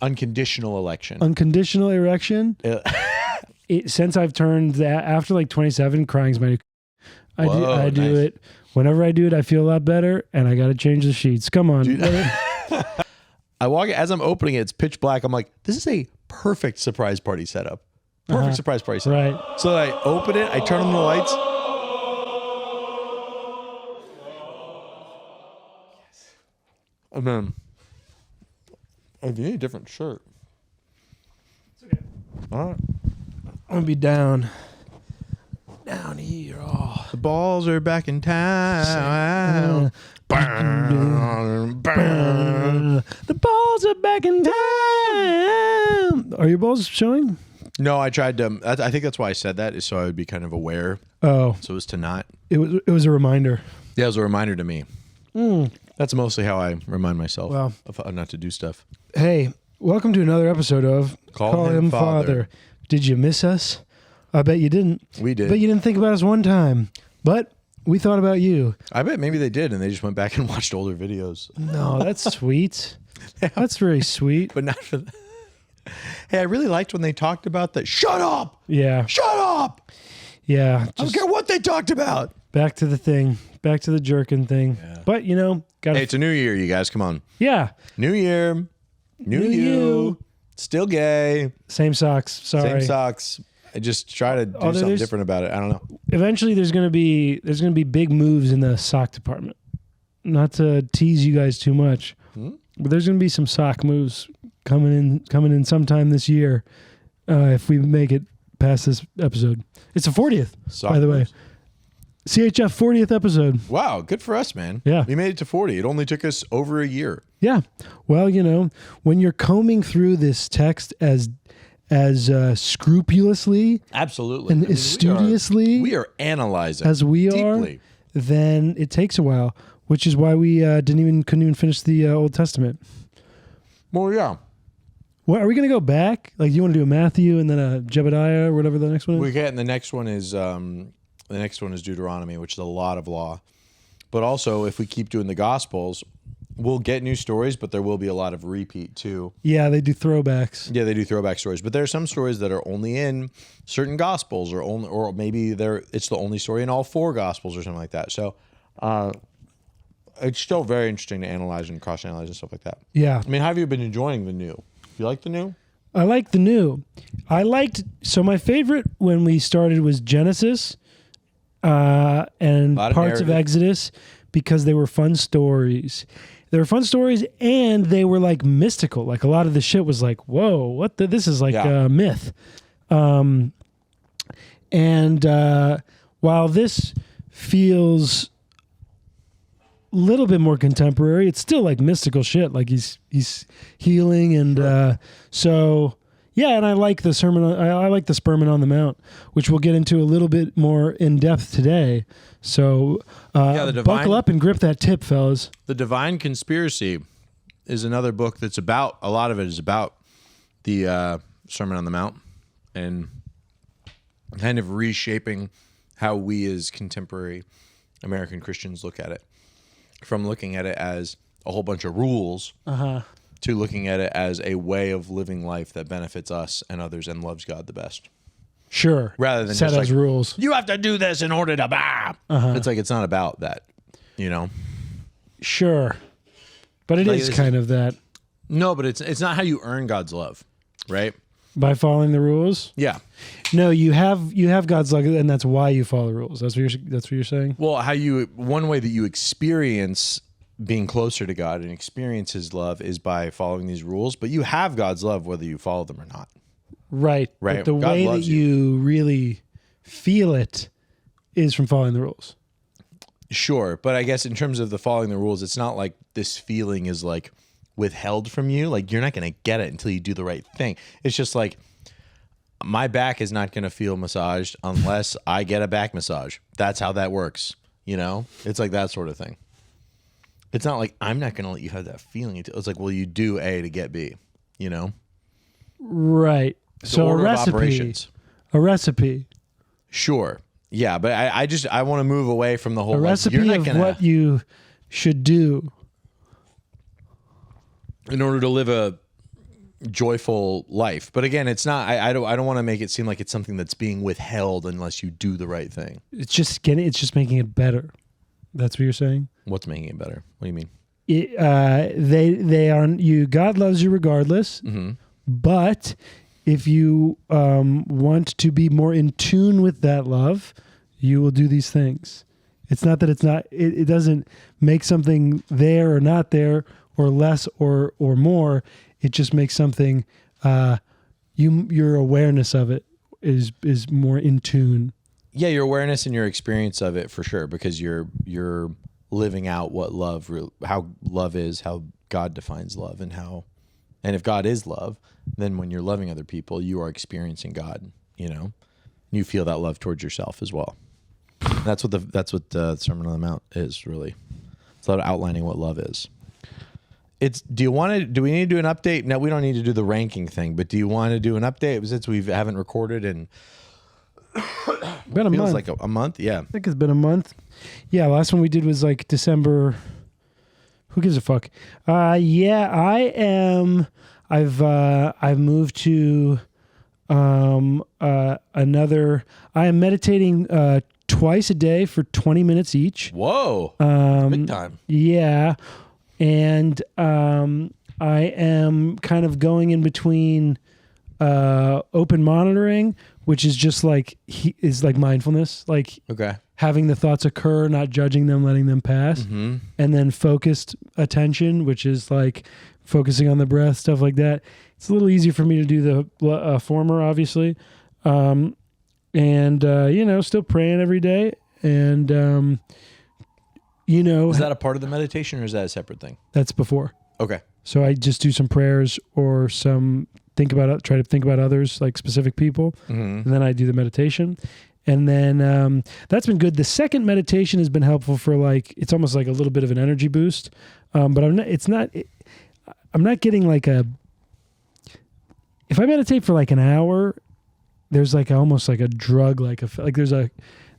Unconditional election. Unconditional erection. Since I've turned that, after like 27, crying's my new. I do it. Whenever I do it, I feel a lot better, and I got to change the sheets. Come on. Dude, I walk as I'm opening it, it's pitch black. I'm like, this is a perfect surprise party setup. Perfect surprise party setup. Right. So I open it, I turn on the lights. Yes. And then I need a different shirt. It's okay. All right. I'm going to be down here. Oh. The balls are back in town. The balls are back in town. Are your balls showing? No, I tried to. I think that's why I said that, is so I would be kind of aware. Oh. So as to not. It was a reminder. Yeah, it was a reminder to me. That's mostly how I remind myself of how not to do stuff. Hey, welcome to another episode of Call Him Father. Did you miss us? I bet you didn't. We did. But you didn't think about us one time. But we thought about you. I bet maybe they did, and they just went back and watched older videos. No, that's sweet. That's very sweet. But not for that. Hey, I really liked when they talked about that. Shut up! Yeah. Shut up! Yeah. I don't care what they talked about. Back to the thing. Back to the jerking thing. Yeah. But, Hey, it's a new year, you guys. Come on. Yeah. New year. New you. Still gay. Same socks. Sorry. Same socks. I just try to do something different about it. I don't know. Eventually, there's gonna be big moves in the sock department. Not to tease you guys too much, but there's gonna be some sock moves coming in sometime this year. If we make it past this episode, it's the 40th, by the way. CHF 40th episode. Wow, good for us, man. Yeah, we made it to 40. It only took us over a year. Yeah. Well, when you're combing through this text as scrupulously, absolutely, and studiously, we are analyzing as we deeply. Are, then it takes a while, which is why we couldn't even finish the Old Testament. Well, yeah. What are we going to go back? Like, you want to do a Matthew and then a Jebediah or whatever the next one is? We get, and the next one is Deuteronomy, which is a lot of law. But also, if we keep doing the Gospels, we'll get new stories, but there will be a lot of repeat too. Yeah, they do throwbacks. Yeah, they do throwback stories, but there are some stories that are only in certain Gospels, or maybe it's the only story in all 4 Gospels or something like that. So, it's still very interesting to analyze and cross-analyze and stuff like that. Yeah. I mean, how have you been enjoying the new? You like the new? I like the new. So my favorite when we started was Genesis and parts of Exodus, because they were fun stories. They were fun stories, and they were like mystical. Like, a lot of the shit was like, whoa, this is like a myth. And while this feels a little bit more contemporary, it's still like mystical shit. Like, he's healing, and so yeah. And I like the sermon. I like the Sermon on the Mount, which we'll get into a little bit more in depth today. So buckle up and grip that tip, fellas. The Divine Conspiracy is another book that's about, a lot of it is about the Sermon on the Mount and kind of reshaping how we as contemporary American Christians look at it. From looking at it as a whole bunch of rules to looking at it as a way of living life that benefits us and others and loves God the best. Sure. Rather than set just as rules. You have to do this in order to It's like, it's not about that, Sure. But it is kind of that. No, but it's not how you earn God's love, right? By following the rules? Yeah. No, you have God's love, and that's why you follow the rules. That's what you're saying? Well, one way that you experience being closer to God and experience His love is by following these rules, but you have God's love whether you follow them or not. Right. But the way that you really feel it is from following the rules. Sure. But I guess in terms of the following the rules, it's not like this feeling is like withheld from you. Like, you're not going to get it until you do the right thing. It's just like, my back is not going to feel massaged unless I get a back massage. That's how that works. It's like that sort of thing. It's not like, I'm not going to let you have that feeling. It's like, well, you do A to get B, Right. So a recipe. Sure. Yeah, but I want to move away from the whole recipe of what you should do in order to live a joyful life. But again, it's not. I don't want to make it seem like it's something that's being withheld unless you do the right thing. It's just making it better. That's what you're saying? What's making it better? What do you mean? They are you. God loves you regardless. Mm-hmm. But if you want to be more in tune with that love, you will do these things. It's not that it's not. It doesn't make something there or not there or less or more. It just makes something. Your awareness of it is more in tune. Yeah, your awareness and your experience of it for sure, because you're living out what how love is, how God defines love, and if God is love, then when you're loving other people, you are experiencing God. You feel that love towards yourself as well. That's what the Sermon on the Mount is really. It's about outlining what love is. Do we need to do an update? No, we don't need to do the ranking thing, but do you want to do an update since we haven't recorded in been a feels month. like a month? Yeah. I think it's been a month. Yeah, last one we did was like December. Who gives a fuck? Yeah, I am. I've moved to another. I am meditating twice a day for 20 minutes each. Whoa. Big time. Yeah. And I am kind of going in between open monitoring, which is just like mindfulness, like Okay. having the thoughts occur, not judging them, letting them pass, Mm-hmm. and then focused attention, which is like focusing on the breath, stuff like that. It's a little easier for me to do the former, obviously, and still praying every day, and Is that a part of the meditation, or is that a separate thing? that's before. Okay. So I just do some prayers or try to think about others, like specific people, Mm-hmm. and then I do the meditation. And then that's been good. The second meditation has been helpful for it's almost like a little bit of an energy boost. But I'm not getting if I meditate for like an hour, there's almost like a drug,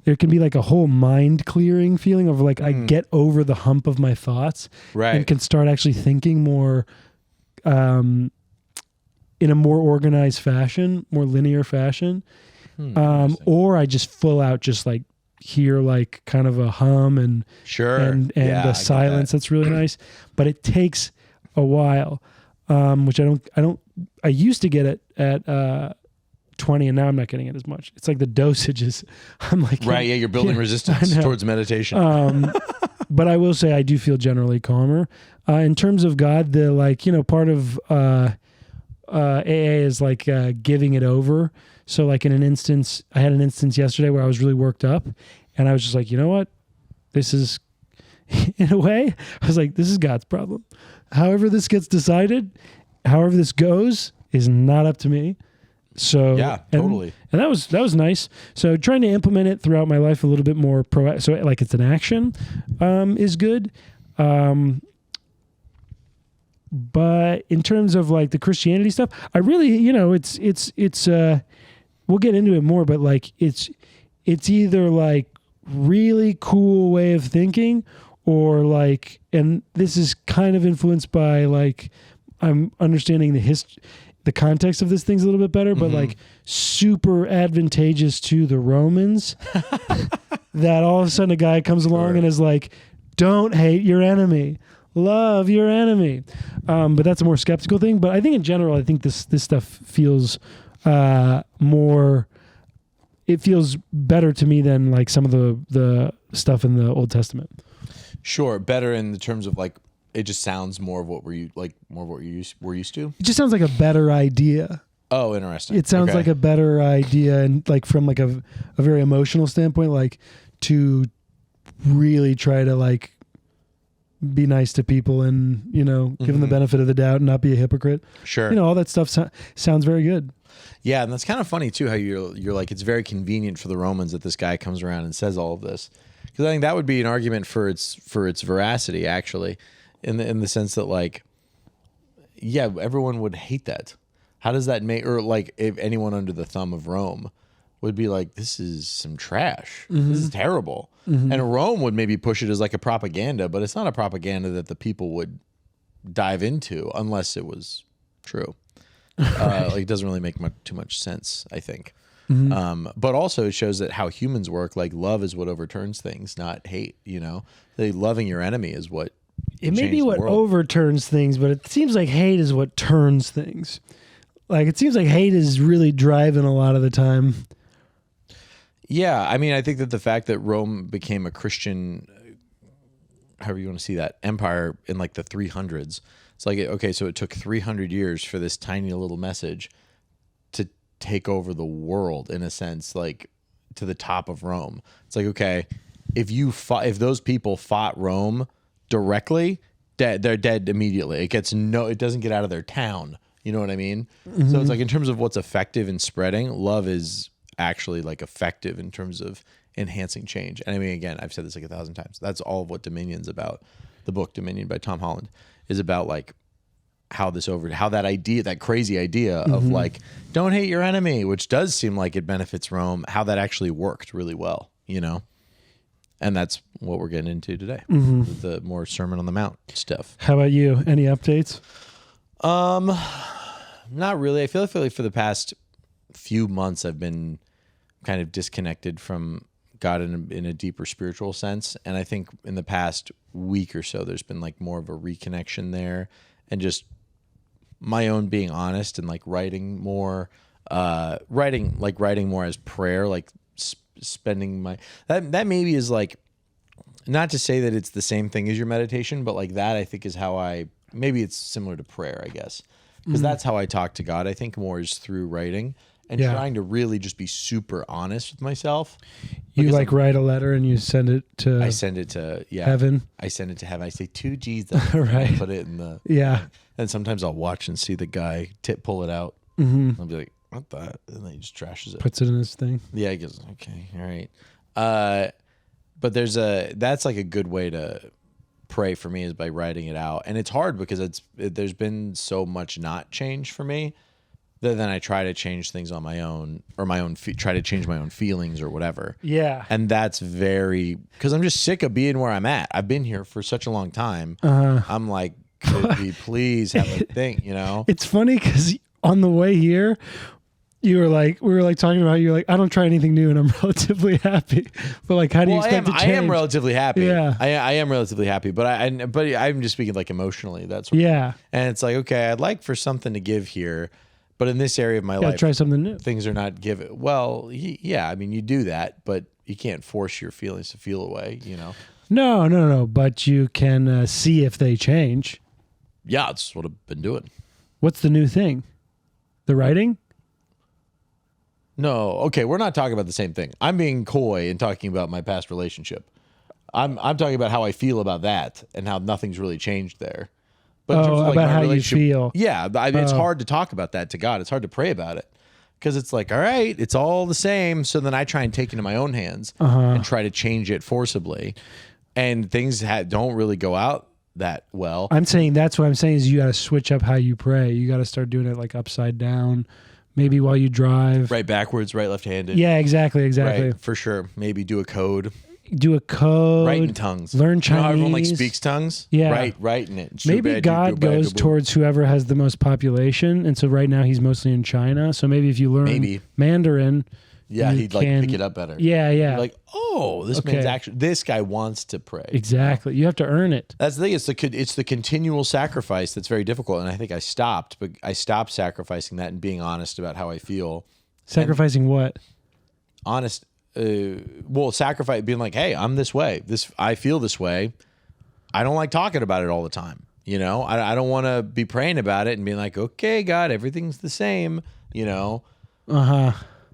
there can be like a whole mind clearing feeling of I get over the hump of my thoughts, Right. and can start actually thinking more, in a more organized fashion, more linear fashion. Or I just full out just hear kind of a hum and Sure. and Yeah, I a get silence that. that's really nice, but it takes a while, which I used to get it at 20, and now I'm not getting it as much. It's like the dosages. I'm like, Right. Yeah. You're building I resistance know. towards meditation. But I will say I do feel generally calmer. In terms of God, the part of AA is giving it over. So I had an instance yesterday where I was really worked up, and I was just like, you know what? This is, in a way, I was like, this is God's problem. However this gets decided, however this goes, is not up to me. So Yeah, totally. And that was nice. So trying to implement it throughout my life a little bit more so it's an action, is good. But in terms of the Christianity stuff, I really, it's we'll get into it more, but it's either really cool way of thinking, or and this is kind of influenced by I'm understanding the context of this thing's a little bit better, but super advantageous to the Romans that all of a sudden a guy comes along and is like, don't hate your enemy, love your enemy. But that's a more skeptical thing. But I think in general, I think this stuff feels more, it feels better to me than some of the stuff in the Old Testament. Sure. Better in the terms of it just sounds more of what we're used to. It just sounds like a better idea. Oh, interesting. It sounds Okay. like a better idea, and from a very emotional standpoint, to really try to be nice to people and give them the benefit of the doubt and not be a hypocrite. Sure. All that stuff sounds very good. Yeah, and that's kind of funny too. How you're it's very convenient for the Romans that this guy comes around and says all of this, because I think that would be an argument for its veracity, actually, in the sense that yeah, everyone would hate that. How does that make, or if anyone under the thumb of Rome would be this is some trash. This is terrible. And Rome would maybe push it as a propaganda, but it's not a propaganda that the people would dive into unless it was true. Like it doesn't really make too much sense, I think. But also it shows that how humans work. Like love is what overturns things, not hate. Loving your enemy is what. It may be what overturns things, but it seems like hate is what turns things. Like it seems like hate is really driving a lot of the time. Yeah, I mean, I think that the fact that Rome became a Christian, however you want to see that, empire in like the 300s, it's like, okay, so it took 300 years for this tiny little message to take over the world, in a sense, like to the top of Rome. It's like, okay, if those people fought Rome directly, they're dead immediately. It doesn't get out of their town. You know what I mean? So it's like, in terms of what's effective in spreading, love is actually like effective in terms of enhancing change. And I mean, again, I've said this like 1,000 times. That's all of what Dominion's about. The book Dominion by Tom Holland is about like how that idea, that crazy idea of like, don't hate your enemy, which does seem like it benefits Rome, how that actually worked really well, And that's what we're getting into today, with the more Sermon on the Mount stuff. How about you? Any updates? Not really. I feel like for the past few months, I've been kind of disconnected from God in a deeper spiritual sense. And I think in the past week or so, there's been like more of a reconnection there, and just my own being honest and like writing more as prayer, like spending that maybe is like, not to say that it's the same thing as your meditation, but like that I think is how maybe it's similar to prayer, I guess, because that's how I talk to God. I think more is through writing and trying to really just be super honest with myself. You like write a letter and you send it to. I send it to heaven. I send it to heaven. I say to Jesus. Right. I put it in the And sometimes I'll watch and see the guy pull it out. I'll be like, what the? And then he just trashes it. Puts it in his thing. Yeah, he goes, okay, all right. But that's like a good way to pray for me, is by writing it out. And it's hard because there's been so much not change for me that then I try to change things on my own, or try to change my own feelings or whatever. Yeah. And that's because I'm just sick of being where I'm at. I've been here for such a long time. I'm like, could we please have a thing, It's funny because on the way here, we were like talking about, you're like, I don't try anything new and I'm relatively happy. But like, how do you expect to change? I am relatively happy. Yeah. I am relatively happy, but I'm just speaking like emotionally. That's what yeah. And it's like, okay, I'd like for something to give here, but in this area of my life, try something new. Things are not given. Well, yeah, I mean, you do that, but you can't force your feelings to feel away, No. But you can see if they change. Yeah, that's what I've been doing. What's the new thing? The writing? No, okay, we're not talking about the same thing. I'm being coy and talking about my past relationship. I'm talking about how I feel about that and how nothing's really changed there. But in terms of like about my how you relationship, feel. Yeah, it's hard to talk about that to God. It's hard to pray about it because it's like, all right, it's all the same. So then I try and take it into my own hands and try to change it forcibly, and things don't really go out that well. That's what I'm saying is you got to switch up how you pray. You got to start doing it like upside down. Maybe while you drive. Right backwards, right left-handed. Yeah, exactly. Right, for sure. Maybe do a code. Write in tongues. Learn Chinese. You know how everyone like speaks tongues? Yeah. Write in it. Maybe God goes towards whoever has the most population, and so right now he's mostly in China. So maybe if you learn Mandarin, he'd like pick it up better. Yeah. You're like, this guy wants to pray. Exactly. You have to earn it. That's the thing. It's the continual sacrifice that's very difficult, and I think I stopped sacrificing that and being honest about how I feel. Sacrificing what? Honest. Sacrifice, being like, hey, I'm this way. I feel this way. I don't like talking about it all the time. I don't want to be praying about it and being like, okay, God, everything's the same.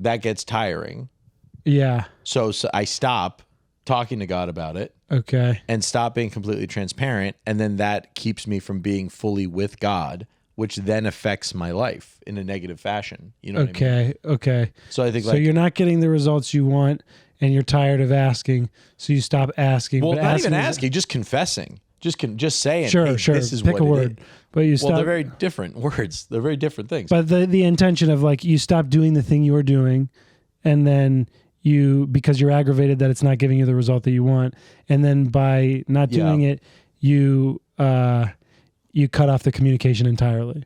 That gets tiring. Yeah. So I stop talking to God about it. Okay. And stop being completely transparent. And then that keeps me from being fully with God, which then affects my life in a negative fashion. You know what I mean? Okay. So I think you're not getting the results you want and you're tired of asking. So you stop asking. Well, not even asking, just confessing. Just saying, sure. This is Pick what a word. But you stop. Well, they're very different words. They're very different things. But the intention of like, you stop doing the thing you're doing, and then because you're aggravated that it's not giving you the result that you want. And then by not doing it, you cut off the communication entirely.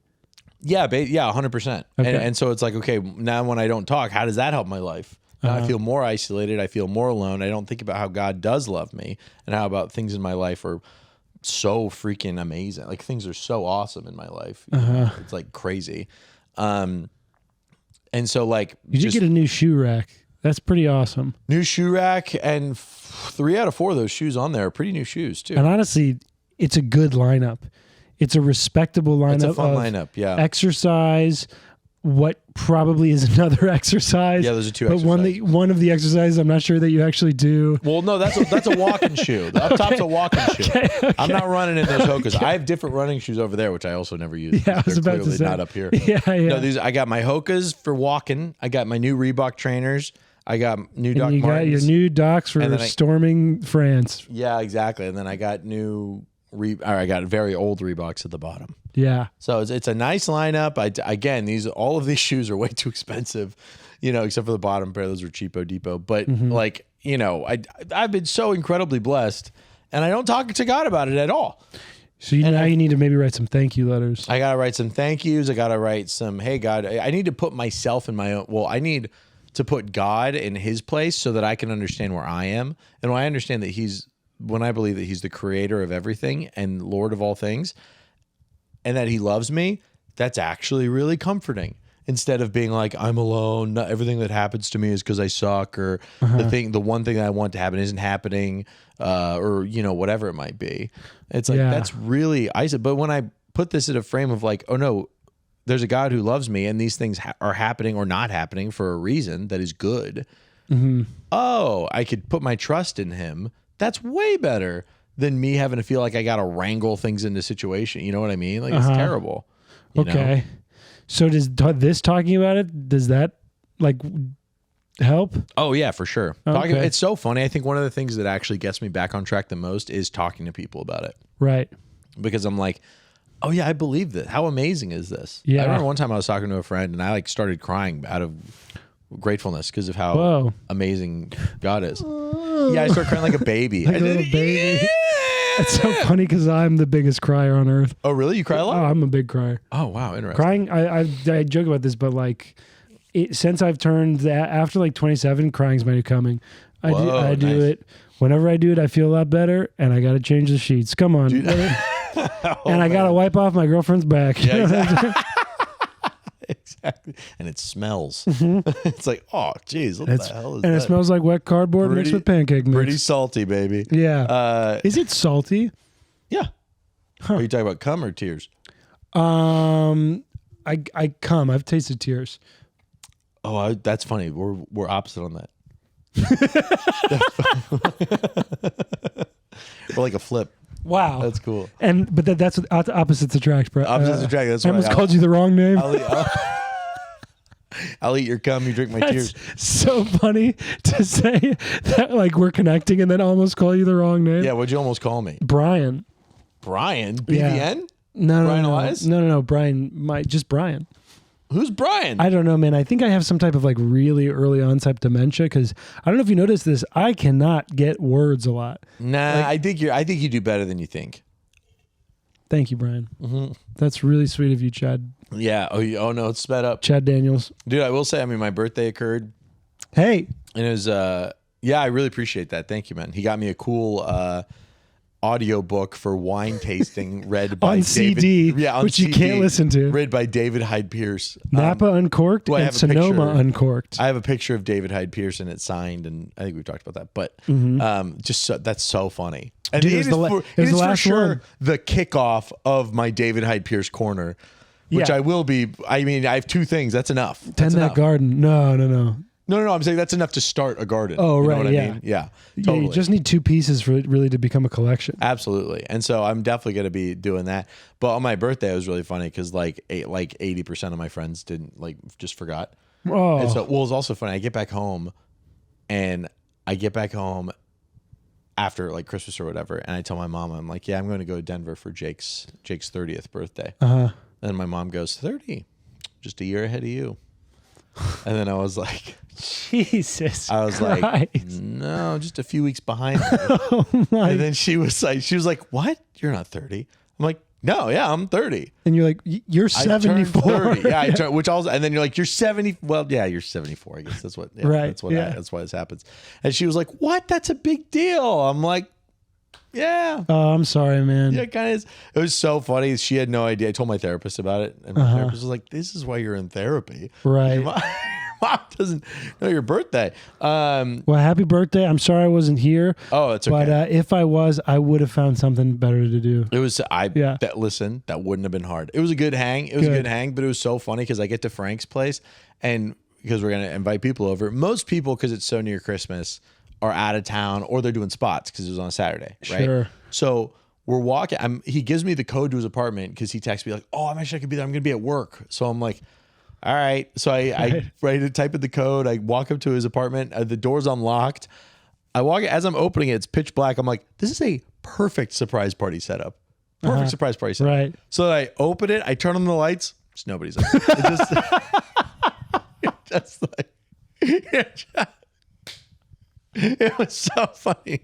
Yeah, 100%. Okay. And so it's like, okay, now when I don't talk, how does that help my life? Now I feel more isolated. I feel more alone. I don't think about how God does love me and how about things in my life are so freaking amazing. Like things are so awesome in my life. It's like crazy. And so like You did get a new shoe rack. That's pretty awesome. new shoe rack, and 3 out of 4 of those shoes on there are pretty new shoes too. And honestly, it's a good lineup. It's a respectable lineup. It's a fun of lineup. Yeah. Exercise, what probably is another exercise. Yeah, those are two But one of the exercises I'm not sure that you actually do. Well, no, that's a walking shoe. The up top's a walking shoe. Okay. I'm not running in those Hokas. I have different running shoes over there, which I also never use. Yeah, I was They're about to clearly say. not up here. Yeah. No, I got my Hokas for walking. I got my new Reebok trainers. I got new Doc And you got your Martens. new docs for And then storming France. Yeah, exactly. And then I got I got very old Reeboks at the bottom. Yeah. So it's a nice lineup. Again, all of these shoes are way too expensive, except for the bottom pair. Those are cheapo depot. But like, I've been so incredibly blessed, and I don't talk to God about it at all. So now you need to maybe write some thank you letters. I got to write some thank yous. I got to write some, hey, God, I need to put myself in my own. Well, I need to put God in his place so that I can understand where I am. And when I understand that when I believe that he's the creator of everything and Lord of all things, and that he loves me, that's actually really comforting. Instead of being like, I'm alone, not everything that happens to me is because I suck, or the one thing that I want to happen isn't happening, or whatever it might be. It's like that's really but when I put this in a frame of like, oh no, there's a God who loves me, and these things are happening or not happening for a reason that is good. Oh, I could put my trust in him. That's way better than me having to feel like I got to wrangle things into situation. You know what I mean? Like it's terrible. Okay. know? So does this talking about it, does that like help? Oh yeah, for sure. Okay. It's so funny. I think one of the things that actually gets me back on track the most is talking to people about it. Right. Because I'm like, oh yeah, I believe this. How amazing is this? Yeah. I remember one time I was talking to a friend and I like started crying out of gratefulness because of how amazing God is. Yeah, I started crying like a baby. Like a little baby. It's so funny because I'm the biggest crier on earth. Oh really? You cry a lot? Oh, I'm a big crier. Oh wow, interesting. Crying, I joke about this, but like since I've turned after like 27, crying's my new coming. I do nice. it. Whenever I do it, I feel a lot better, and I got to change the sheets. Come on. And I got to wipe off my girlfriend's back. Yeah, exactly. Exactly. And it smells. It's like, oh, geez, what the hell is that? And it smells like wet cardboard mixed with pancake mix. Pretty salty, baby. Yeah. Is it salty? Yeah. Are you talking about cum or tears? I come. I've tasted tears. Oh, that's funny. We're opposite on that. We're like a flip. Wow, that's cool. But that's opposites attract, bro. Opposites attract. That's I almost called you the wrong name. I'll eat your cum. You drink my tears. So funny to say that, like we're connecting, and then almost call you the wrong name. Yeah, what'd you almost call me? Brian. Brian? BVN? Yeah. No, Brian Elias? No. Brian. Just Brian. Who's Brian? I don't know, man. I think I have some type of like really early onset dementia because I don't know if you noticed this. I cannot get words a lot. Nah, I think you do better than you think. Thank you, Brian. Mm-hmm. That's really sweet of you, Chad. Yeah. Oh no, it's sped up. Chad Daniels. Dude, I will say, my birthday occurred. Hey. And it was, I really appreciate that. Thank you, man. He got me a cool audio book for wine tasting read by on CD, on which CD, you can't listen to. Read by David Hyde Pierce. Napa Uncorked and Sonoma Uncorked. I have a picture of David Hyde Pierce and it's signed, and I think we've talked about that. But that's so funny. And dude, it is the last one. The kickoff of my David Hyde Pierce corner, which I will be. I mean, I have 2 things. That's enough. Tend that garden. No. No. I'm saying that's enough to start a garden. Oh, right. You know what yeah. I mean? Yeah. Totally. Yeah, you just need 2 pieces for it really to become a collection. Absolutely. And so I'm definitely going to be doing that. But on my birthday, it was really funny because like 80% of my friends just forgot. Oh. And so, it was also funny. I get back home after like Christmas or whatever. And I tell my mom, I'm like, yeah, I'm going to go to Denver for Jake's 30th birthday. And my mom goes, 30, just a year ahead of you. And then I was like, Jesus. I was Christ. like, no, just a few weeks behind me. Oh my. And then she was like, what? You're not 30. I'm like, No, yeah, I'm 30. And you're like, you're I turned 74. 30. Yeah, I turned, which also, and then you're like, you're 70. Well, yeah, you're 74. I guess that's what. Yeah, Right, That's what. yeah. That's why this happens. And she was like, "What? That's a big deal." I'm like, "Yeah." Oh, I'm sorry, man. Yeah, kind of is. It was so funny. She had no idea. I told my therapist about it, and my therapist was like, "This is why you're in therapy. Right. Your mom doesn't know your birthday." Well, happy birthday. I'm sorry I wasn't here. Oh, it's okay. But if I was, I would have found something better to do. It was Yeah. listen, that wouldn't have been hard. It was a good hang. It was a good hang, but it was so funny because I get to Frank's place and because we're gonna invite people over. Most people, because it's so near Christmas, are out of town or they're doing spots because it was on a Saturday, right? Sure. So we're walking. He gives me the code to his apartment because he texts me like, "Oh, I wish I could be there. I'm gonna be at work." So I'm like, all right. So I type in the code. I walk up to his apartment. The door's unlocked. I walk as I'm opening it. It's pitch black. I'm like, this is a perfect surprise party setup. Perfect surprise party setup. Right. So I open it. I turn on the lights. Just nobody's there. It just it was so funny.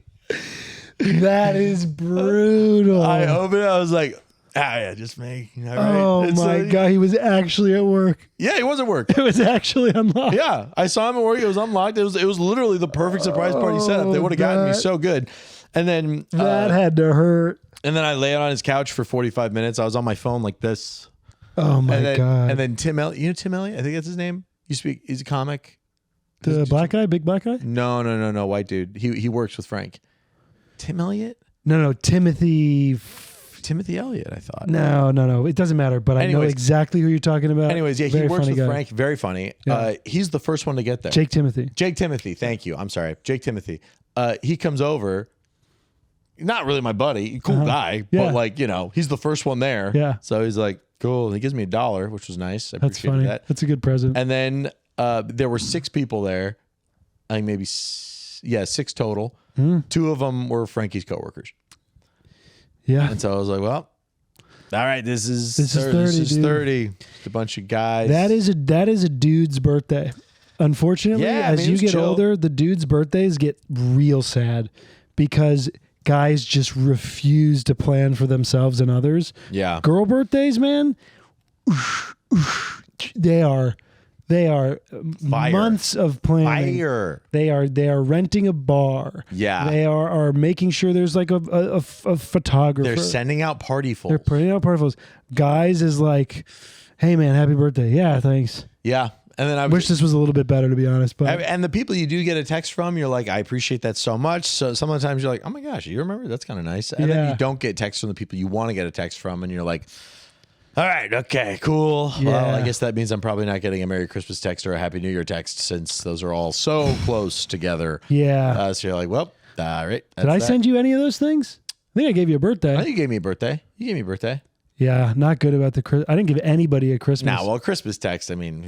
That is brutal. I opened it. I was like, yeah, just me. All right. Oh my God. He was actually at work. Yeah, he was at work. It was actually unlocked. Yeah, I saw him at work. It was unlocked. It was literally the perfect surprise party setup. They would have gotten me so good. And then That had to hurt. and then I lay on his couch for 45 minutes. I was on my phone like this. Oh my God. And then Tim Elliott, you know Tim Elliott? I think that's his name. He's a comic. The black guy, big black guy? No, white dude. He works with Frank. Tim Elliott? No, Timothy Elliott, I thought. No. It doesn't matter, but I know exactly who you're talking about. Anyways, yeah, he Very works funny with guy. Frank. Very funny. Yeah. He's the first one to get there. Jake Timothy. Thank you. I'm sorry. Jake Timothy. He comes over. Not really my buddy. Cool guy. Yeah. But like, he's the first one there. Yeah. So he's like, cool. He gives me $1, which was nice. I That's appreciated funny. that. That's a good present. And then there were 6 people there. I think maybe 6 total. 2 of them were Frankie's coworkers. Yeah. And so I was like, well, all right, this is 30, This is dude. 30. It's a bunch of guys. That is a dude's birthday. Unfortunately, Yeah, as it you was get chill. older, the dudes' birthdays get real sad because guys just refuse to plan for themselves and others. Yeah. Girl birthdays, man, they are Fire. months of planning. Fire. They are renting a bar. Yeah. They are making sure there's like a photographer. They're sending out party full. They're putting out party photos. Guys is like, hey man, happy birthday. Yeah, thanks. Yeah. And then I Wish this was a little bit better, to be honest. But and the people you do get a text from, you're like, I appreciate that so much. So some of the times you're like, oh my gosh, you remember? That's kind of nice. And then Yeah. you don't get texts from the people you want to get a text from, and you're like, all right, okay, cool. Yeah. Well, I guess that means I'm probably not getting a Merry Christmas text or a Happy New Year text since those are all so close together. yeah. So you're like, well, all right. Did I send you any of those things? I think I gave you a birthday. I think you gave me a birthday. You gave me a birthday. Yeah, not good about I didn't give anybody a Christmas. Now, well, Christmas text, I mean,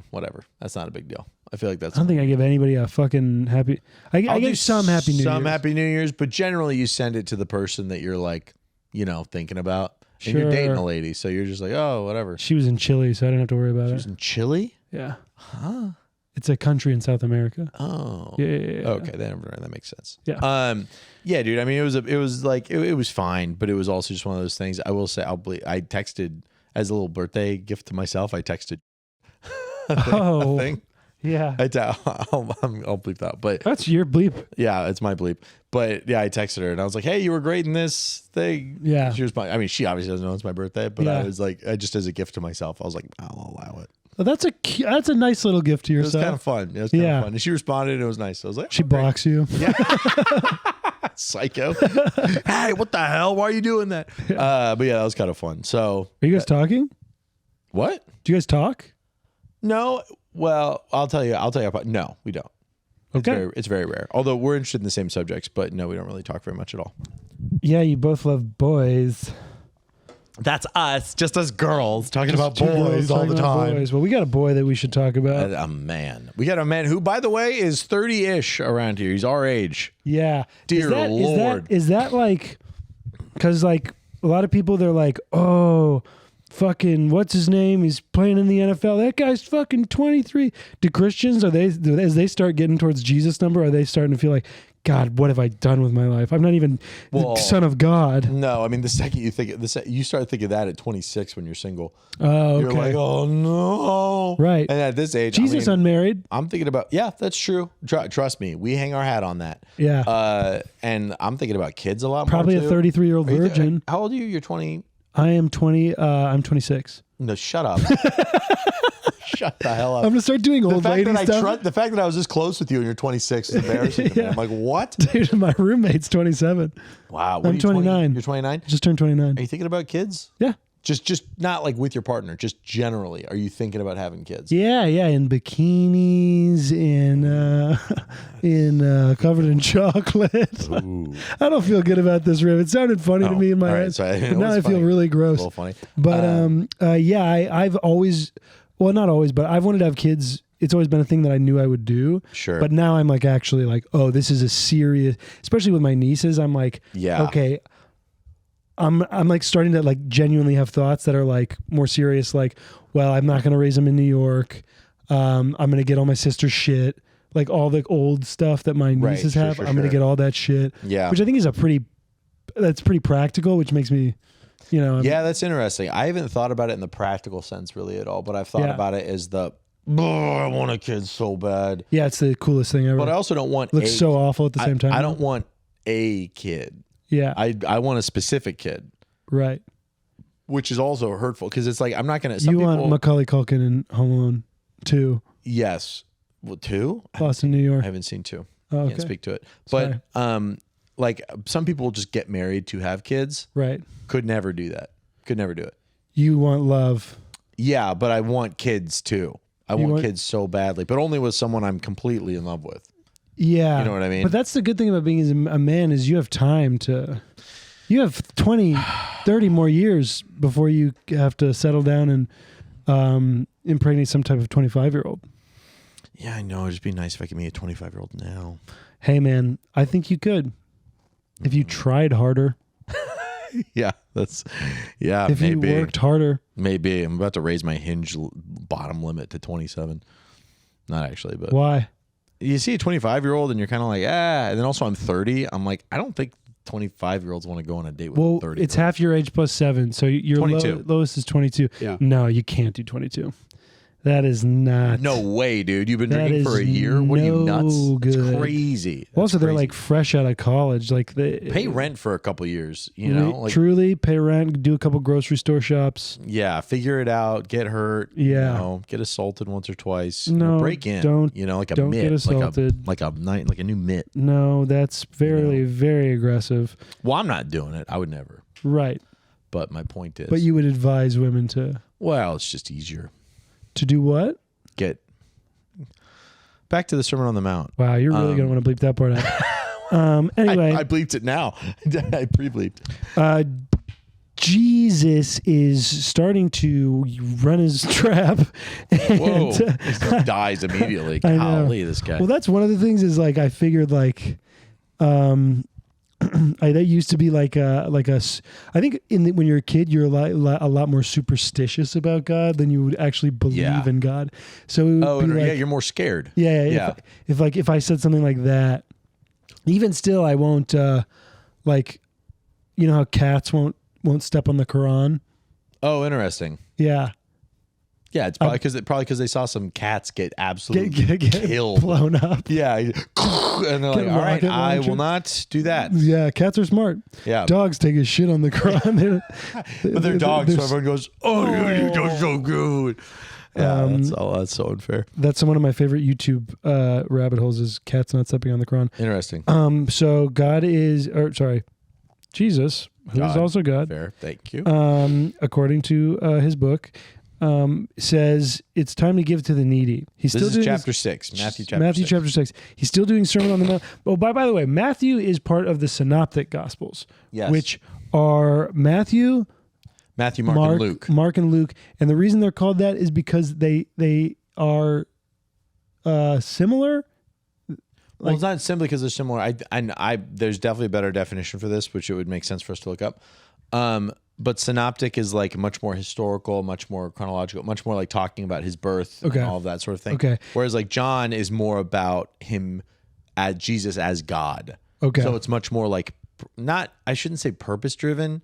whatever. That's not a big deal. I feel like that's. I don't think I give anybody a fucking happy. I I'll give do some happy New Some Year's. Happy New Year's, but generally you send it to the person that you're like, thinking about. And you're Sure. dating a lady, so you're just like, oh, whatever. She was in Chile, so I didn't have to worry about She it. was in Chile? Yeah, Huh? it's a country in South America. Oh. Yeah. Okay, that makes sense. Yeah. Yeah, dude. I mean, it was fine, but it was also just one of those things. I will say, I texted as a little birthday gift to myself. I texted. Oh. a thing. Yeah. I'll bleep that, but That's your bleep. yeah, it's my bleep. But yeah, I texted her and I was like, "Hey, you were great in this thing." Yeah. She was. She obviously doesn't know it's my birthday, but Yeah. I was like, just as a gift to myself, I was like, "I'll allow it." Well, that's a nice little gift to It was yourself. kind of fun. It was kind Yeah. of fun, and she responded, and it was nice. I was like, She "Oh, great." blocks you. Psycho. Hey, what the hell? Why are you doing that? But yeah, that was kind of fun. So Are you guys talking? what? Do you guys talk? No. Well, I'll tell you. No, we don't. Okay. It's very rare. Although we're interested in the same subjects, but no, we don't really talk very much at all. Yeah, you both love boys. That's us, just us girls talking about Two girls boys all talking the about time. boys. Well, we got a boy that we should talk about. A man. We got a man who, by the way, is 30-ish around here. He's our age. Yeah. Dear Lord. Is that like, because like a lot of people, they're like, oh, fucking, what's his name? He's playing in the NFL. That guy's fucking 23. Do Christians, as they start getting towards Jesus number, are they starting to feel like, God, what have I done with my life? I'm not even the son of God. No, I mean, the second you think you start thinking that at 26 when you're single. Oh, okay. You're like, oh no. Right. And at this age, Jesus unmarried. I'm thinking about, yeah, that's true. Trust me. We hang our hat on that. Yeah. And I'm thinking about kids a lot Probably more. Probably a 33-year-old virgin. How old are you? You're 20. I am 20. I'm 26. No, shut up. Shut the hell up. I'm going to start doing old lady stuff. The fact that I was this close with you and you're 26 is embarrassing to me. I'm like, what? Dude, my roommate's 27. Wow. I'm 29. You're 29? Just turned 29. Are you thinking about kids? Yeah. Just not like with your partner, just generally. Are you thinking about having kids? Yeah, in bikinis, in covered in chocolate. Ooh. I don't feel good about this, Riv. It sounded funny to me in my head. Right, but now I feel really gross. A little funny. But yeah, I've always, well, not always, but I've wanted to have kids. It's always been a thing that I knew I would do. Sure. But now I'm like actually like, oh, this is a serious, especially with my nieces. I'm like, yeah, okay. I'm like starting to like genuinely have thoughts that are like more serious. Like, well, I'm not going to raise them in New York. I'm going to get all my sister's shit, like all the old stuff that my nieces have. I'm going to get all that shit. Yeah. Which I think is that's pretty practical, which makes me, you know. Yeah, that's interesting. I haven't thought about it in the practical sense really at all, but I've thought about it as I want a kid so bad. Yeah, it's the coolest thing ever. But I also don't want looks so awful at the same time. I don't want a kid. Yeah. I want a specific kid. Right. Which is also hurtful because it's like, I'm not going to. You want Macaulay Culkin in Home Alone 2? Yes. Well, 2? Boston, New York. I haven't seen 2. Oh, okay. Can't speak to it. Sorry. But like some people just get married to have kids. Right. Could never do that. Could never do it. You want love. Yeah, but I want kids too. I want kids so badly, but only with someone I'm completely in love with. Yeah. You know what I mean? But that's the good thing about being a man is you have time to, you have 20, 30 more years before you have to settle down and impregnate some type of 25-year-old. Yeah, I know. It'd just be nice if I could meet a 25-year-old now. Hey, man, I think you could. If you tried harder. Yeah, if maybe. you worked harder. Maybe. I'm about to raise my hinge bottom limit to 27. Not actually, but. Why? You see a 25-year-old and you're kind of like, and then also I'm 30. I'm like, I don't think 25-year-olds want to go on a date with a 30. It's half your age plus 7. So your lowest is 22. Yeah. No, you can't do 22. That is not. No way, dude. You've been drinking for a year? What are you, nuts? Good. That's crazy. That's also, they're crazy. like fresh out of college. Like they pay rent for a couple years, you know? Like, truly pay rent, do a couple grocery store shops. Yeah, figure it out, get hurt. Yeah. You know, get assaulted once or twice. No, break in. Don't. You know, like a don't mitt. Get assaulted. Like a new mitt. No, that's very, very aggressive. Well, I'm not doing it. I would never. Right. But my point is. But you would advise women to. Well, it's just easier. To do what? Get back to the Sermon on the Mount. Wow, you're really going to want to bleep that part out. Anyway. I bleeped it now. I pre-bleeped. Jesus is starting to run his trap. And, whoa. He just dies immediately. Golly, this guy. Well, that's one of the things is like, I figured like, that used to be like a I think when you're a kid you're a lot more superstitious about God than you would actually believe in God. So it would be like, you're more scared. Yeah. If I said something like that, even still I won't like, you know how cats won't step on the Quran. Oh, interesting. Yeah. Yeah, it's probably because they saw some cats get absolutely killed, blown up. Yeah, and they're like, "All right, I will not do that." Yeah, cats are smart. Yeah, dogs take a shit on the Quran, but they're dogs, so everyone goes, "Oh, you're so good." Yeah, that's so unfair. That's one of my favorite YouTube rabbit holes is cats not stepping on the Quran. Interesting. So Jesus, who is also God. Fair, thank you. According to his book. Says it's time to give to the needy. He's this still is doing chapter 6. Matthew chapter 6. He's still doing Sermon on the Mount. Oh, by the way, Matthew is part of the Synoptic Gospels, which are Matthew, Mark, and Luke. Mark and Luke, and the reason they're called that is because they are similar. Well, it's not simply because they're similar. There's definitely a better definition for this, which it would make sense for us to look up. But synoptic is like much more historical, much more chronological, much more like talking about his birth and all of that sort of thing. Okay. Whereas like John is more about him as Jesus as God. Okay. So it's much more like I shouldn't say purpose driven,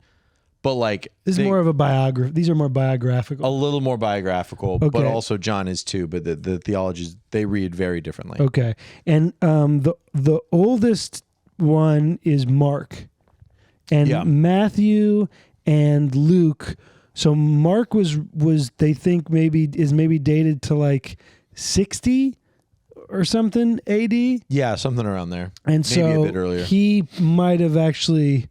but like this is more of a biography. These are more biographical. A little more biographical, Okay. but also John is too. But the theologies, they read very differently. Okay. And the oldest one is Mark, and Matthew and Luke. So Mark was they think maybe dated to like 60 or something AD. Yeah, something around there. And maybe so a bit earlier. He might have actually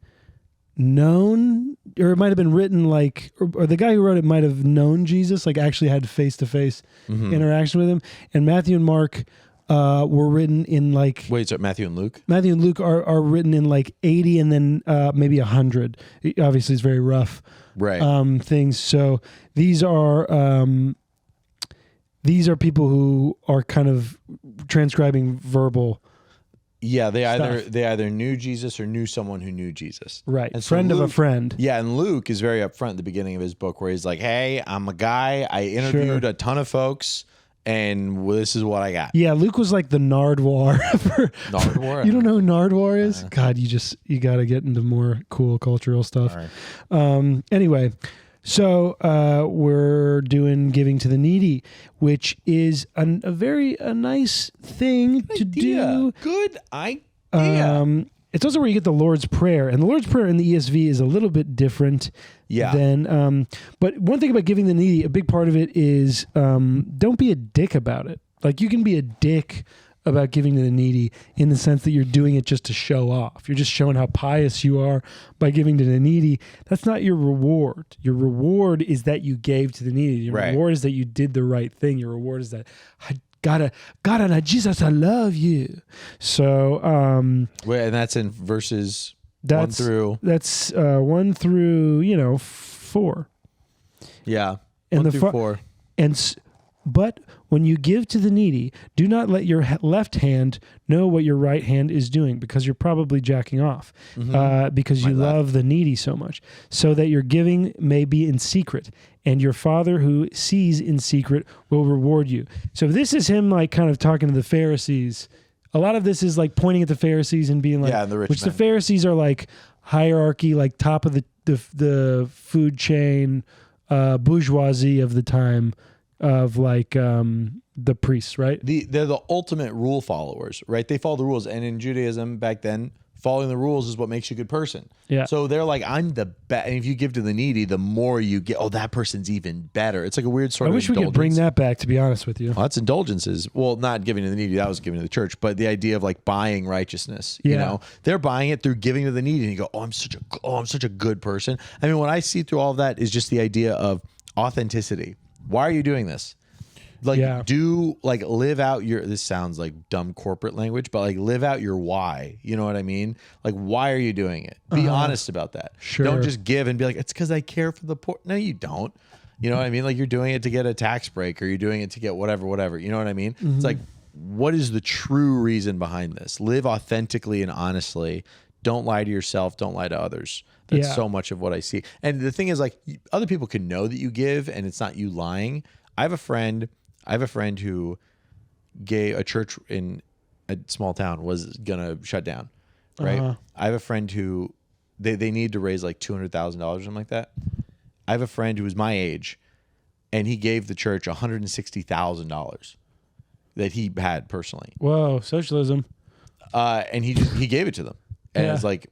known, or it might have been written like, or the guy who wrote it might have known Jesus, like actually had face-to-face interaction with him. And Matthew and Mark were written in like... Wait, so Matthew and Luke? Matthew and Luke are written in like 80 and then maybe 100. Obviously, it's very rough things. So these are people who are kind of transcribing verbal. Yeah, they stuff. either knew Jesus or knew someone who knew Jesus. Right. And so friend Luke, of a friend. Yeah, and Luke is very upfront at the beginning of his book where he's like, hey, I'm a guy. I interviewed a ton of folks, and this is what I got. Yeah, Luke was like the Nardwar. Nardwar? You don't know who Nardwar is? God, you got to get into more cool cultural stuff. All right. Anyway, so we're doing giving to the needy, which is a nice thing to do. Good idea. It's also where you get the Lord's Prayer, and the Lord's Prayer in the ESV is a little bit different. Than, but one thing about giving the needy, a big part of it is don't be a dick about it. Like you can be a dick about giving to the needy in the sense that you're doing it just to show off. You're just showing how pious you are by giving to the needy. That's not your reward. Your reward is that you gave to the needy. Your reward is that you did the right thing. Your reward is that God, Jesus, I love you. So, and that's in verses 1 through. That's 1 through 4. Yeah, and 1 through 4. But when you give to the needy, do not let your left hand know what your right hand is doing, because you're probably jacking off because you love the needy so much, so that your giving may be in secret, and your Father who sees in secret will reward you. So this is him like kind of talking to the Pharisees. A lot of this is like pointing at the Pharisees and being like, the rich which men. the Pharisees are like hierarchy, like top of the food chain, bourgeoisie of the time. Of like the priests, right? They're the ultimate rule followers, right? They follow the rules, and in Judaism back then, following the rules is what makes you a good person. Yeah. So they're like, I'm the best. And if you give to the needy, the more you get. Oh, that person's even better. It's like a weird sort of. I wish we could bring that back. To be honest with you, well, that's indulgences. Well, not giving to the needy. That was giving to the church. But the idea of like buying righteousness. You know, they're buying it through giving to the needy, and you go, I'm such a good person. I mean, what I see through all of that is just the idea of authenticity. Why are you doing this? Like, live out this sounds like dumb corporate language, but like live out your why. You know what I mean? Like, why are you doing it? Be honest about that. Sure. Don't just give and be like, it's because I care for the poor. No, you don't. You know what I mean? Like, you're doing it to get a tax break, or you're doing it to get whatever. You know what I mean? Mm-hmm. It's like, what is the true reason behind this? Live authentically and honestly. Don't lie to yourself. Don't lie to others. That's so much of what I see. And the thing is, like, other people can know that you give and it's not you lying. I have a friend who gave a church in a small town was going to shut down, right? I have a friend who they need to raise like $200,000 or something like that. I have a friend who was my age, and he gave the church $160,000 that he had personally. Whoa, socialism. And he gave it to them. And it's like,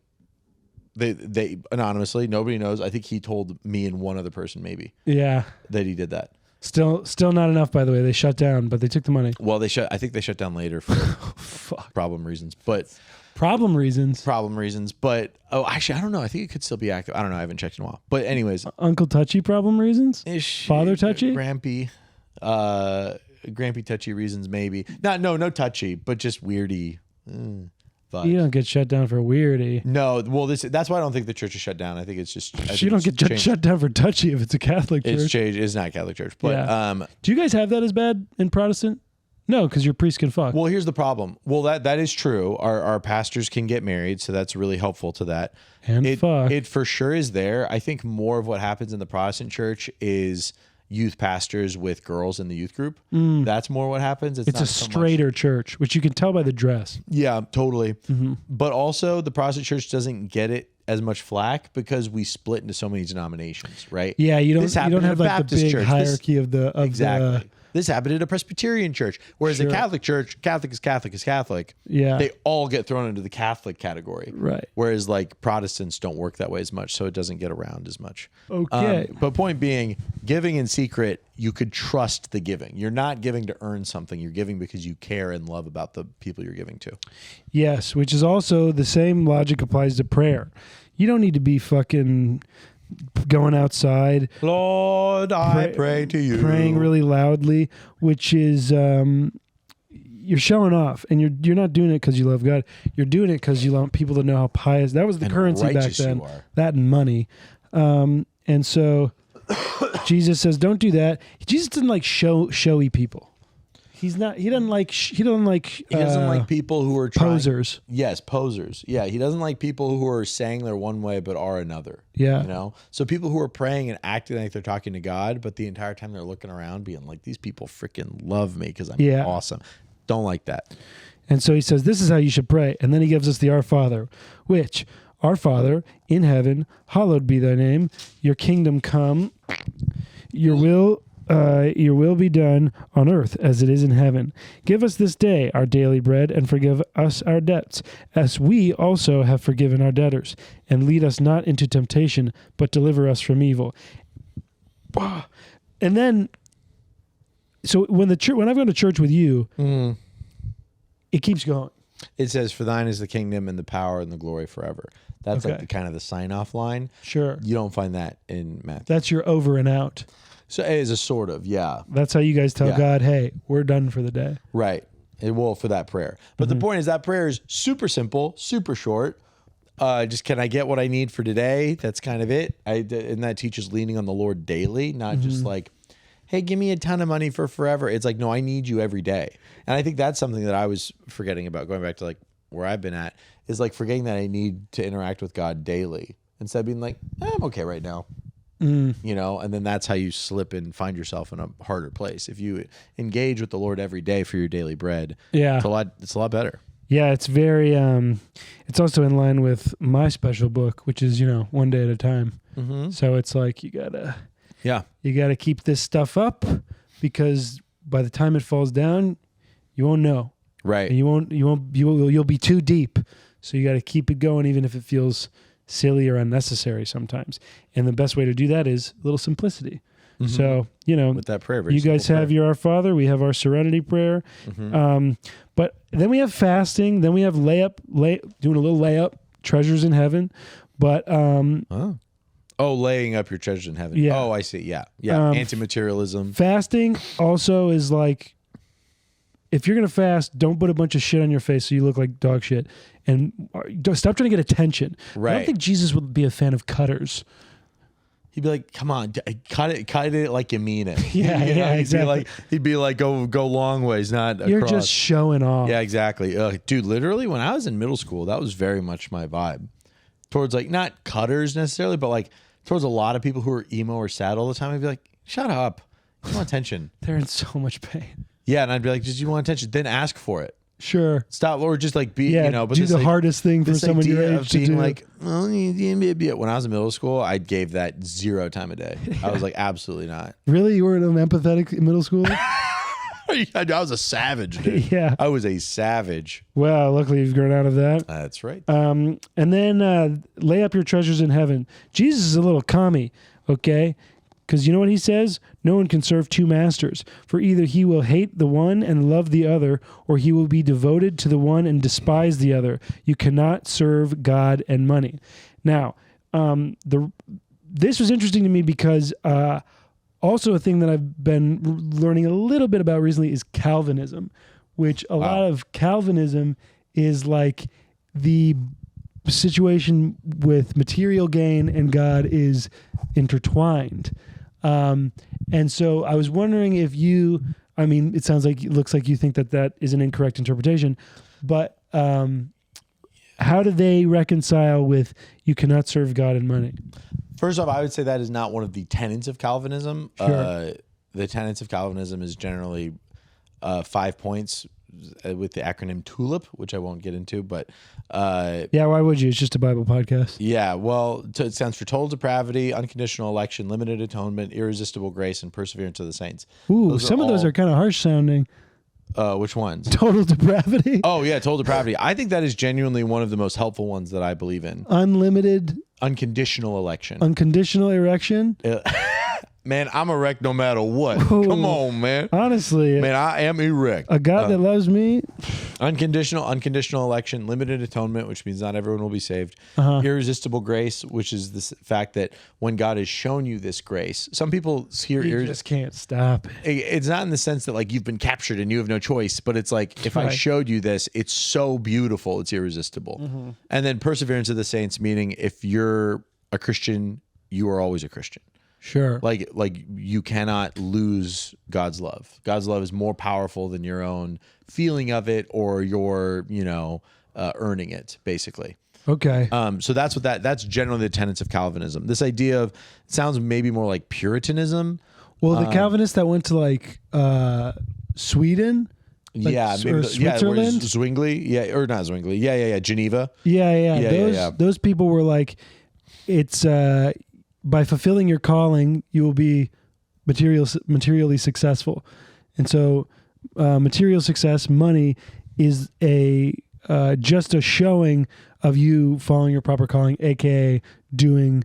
they anonymously, nobody knows. I think he told me and one other person maybe. Yeah. That he did that. Still not enough, by the way. They shut down, but they took the money. Well, I think they shut down later for problem reasons. But problem reasons. But actually, I don't know. I think it could still be active. I don't know. I haven't checked in a while. But anyways, Uncle Touchy problem reasons. Father Touchy. Grampy Touchy reasons maybe. No touchy, but just weirdy. Vibes. You don't get shut down for weirdy. No, well, that's why I don't think the church is shut down. I think it's just you don't get shut down for touchy if it's a Catholic church. It's changed. It's not a Catholic church, but do you guys have that as bad in Protestant? No, because your priest can fuck. Well, here's the problem. Well, that is true. Our pastors can get married, so that's really helpful to that. And fuck. It for sure is there. I think more of what happens in the Protestant church is youth pastors with girls in the youth group. That's more what happens. It's not a so much- straighter church, which you can tell by the dress. Yeah, totally. But also the Protestant church doesn't get it as much flack because we split into so many denominations, right? Yeah, you This don't happened in have a like the Baptist big church. hierarchy of the Exactly. This happened in a Presbyterian church, whereas the Sure. Catholic church, Catholic is Catholic is Catholic. Yeah. They all get thrown into the Catholic category. Right. Whereas like Protestants don't work that way as much, so it doesn't get around as much. Okay. But point being, giving in secret, you could trust the giving. You're not giving to earn something. You're giving because you care and love about the people you're giving to. Yes, which is also the same logic applies to prayer. You don't need to be fucking going outside, Lord, I pray to you. praying really loudly, which is you're showing off, and you're not doing it because you love God. You're doing it because you want people to know how pious. That was the And currency back righteous then. you are. That and money, and so Jesus says, "Don't do that." Jesus doesn't like showy people. He's not. He doesn't like. He doesn't like. He doesn't like people who are trying, posers. Yes, posers. Yeah, he doesn't like people who are saying they're one way but are another. Yeah. You know? So people who are praying and acting like they're talking to God, but the entire time they're looking around being like, these people freaking love me because I'm Yeah. awesome. Don't like that. And so he says, this is how you should pray. And then he gives us the Our Father, which, Our Father in heaven, hallowed be thy name. Your kingdom come. Your will be done on earth as it is in heaven. Give us this day our daily bread, and forgive us our debts, as we also have forgiven our debtors. And lead us not into temptation, but deliver us from evil. And then, so when I've gone to church with you, it keeps going. It says, for thine is the kingdom and the power and the glory forever. That's Okay. like the kind of the sign-off line. Sure. You don't find that in Matthew. That's your over and out. So it is a sort of, yeah. That's how you guys tell Yeah. God, hey, we're done for the day. Right. It will for that prayer. But the point is that prayer is super simple, super short. Just can I get what I need for today? That's kind of it. And that teaches leaning on the Lord daily, not just like, hey, give me a ton of money for forever. It's like, no, I need you every day. And I think that's something that I was forgetting about, going back to like where I've been at, is like forgetting that I need to interact with God daily instead of being like, I'm okay right now. You know, and then that's how you slip and find yourself in a harder place. If you engage with the Lord every day for your daily bread, Yeah. it's a lot better. Yeah, it's very, it's also in line with my special book, which is, one day at a time. So it's like, you gotta keep this stuff up, because by the time it falls down, you won't know. Right. And you'll be too deep. So you got to keep it going, even if it feels silly or unnecessary sometimes. And the best way to do that is a little simplicity. So, With that prayer, very you guys simple have prayer. your Our Father, we have our Serenity Prayer. But then we have fasting, then we have doing a little layup, treasures in heaven. But laying up your treasures in heaven. Yeah. Oh, I see. Yeah. Yeah. Anti-materialism. fasting also is like, if you're going to fast, don't put a bunch of shit on your face so you look like dog shit. And stop trying to get attention. I Right. don't think Jesus would be a fan of cutters. He'd be like, "Come on, cut it like you mean it." Yeah, You know, yeah, exactly. He'd be like, "Go long ways, not across." You're just showing off. Yeah, exactly. Dude, literally, when I was in middle school, that was very much my vibe. Towards like not cutters necessarily, but like towards a lot of people who are emo or sad all the time. I'd be like, "Shut up, you want attention." They're in so much pain. Yeah, and I'd be like, "Just you want attention? Then ask for it. Sure. Stop, or just like be, Yeah, But do this, the like, hardest thing for this someone your idea age of to being do. like, well, when I was in middle school, I gave that 0 time a day. I was like, absolutely not. Really? You weren't empathetic in middle school? I was a savage, dude. Yeah. I was a savage. Well, luckily you've grown out of that. That's right. And then lay up your treasures in heaven. Jesus is a little commie, okay? Because you know what he says? No one can serve two masters, for either he will hate the one and love the other, or he will be devoted to the one and despise the other. You cannot serve God and money. Now, this was interesting to me because also a thing that I've been learning a little bit about recently is Calvinism, which a lot of Calvinism is like the situation with material gain and God is intertwined. And so I was wondering if it looks like you think that is an incorrect interpretation, but how do they reconcile with you cannot serve God and money? First off, I would say that is not one of the tenets of Calvinism. Sure. The tenets of Calvinism is generally 5 points with the acronym TULIP, which I won't get into, but Yeah, why would you? It's just a Bible podcast. yeah, well, it stands for total depravity, unconditional election, limited atonement, irresistible grace, and perseverance of the saints. Ooh, some of those are kind of harsh sounding. Which ones? Total depravity. Oh yeah, total depravity. I think that is genuinely one of the most helpful ones that I believe in. Unlimited, Unconditional election. unconditional erection. Man, I'm erect no matter what. Ooh. Come on, man. Honestly, Man, I am erect. a God that loves me. Unconditional election, limited atonement, which means not everyone will be saved. Irresistible grace, which is the fact that when God has shown you this grace, some people hear You just can't stop it. it's not in the sense that like you've been captured and you have no choice, but it's like if I Right. showed you this, it's so beautiful, it's irresistible. And then perseverance of the saints, meaning if you're a Christian, you are always a Christian. Sure. Like you cannot lose God's love. God's love is more powerful than your own feeling of it or your, earning it, basically. Okay. So that's generally the tenets of Calvinism. This idea of, it sounds maybe more like Puritanism. Well, the Calvinists that went to like Sweden. Like, Yeah, maybe or Switzerland? Zwingli, yeah, or not Zwingli, yeah, Geneva. Yeah. Those people were like, it's by fulfilling your calling, you will be materially successful, and so material success, money, is just a showing of you following your proper calling, aka doing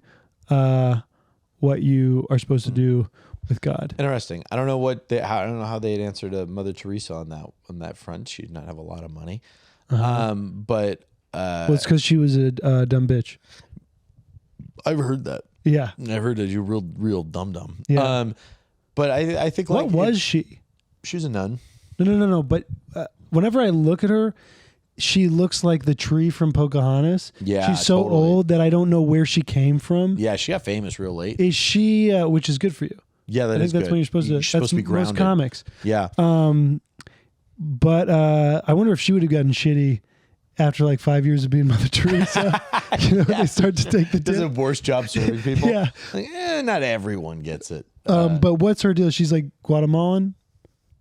what you are supposed to do with God. Interesting. I don't know I don't know how they'd answer to Mother Teresa on that front. She did not have a lot of money, but Well, it's because she was a dumb bitch. I've heard that. Yeah. I've heard that you're real dumb. Yeah. But I think like What was she? She was a nun. No. But whenever I look at her, she looks like the tree from Pocahontas. Yeah, she's so totally. old that I don't know where she came from. Yeah, she got famous real late. Is she? Which is good for you. Yeah, I think that's good. when you're supposed to. You're supposed to be grounded. Most comics. Yeah. But I wonder if she would have gotten shitty after like 5 years of being Mother Teresa. They start to take the Does a dip. worse job serving people. Yeah. Like, not everyone gets it. But what's her deal? She's like Guatemalan.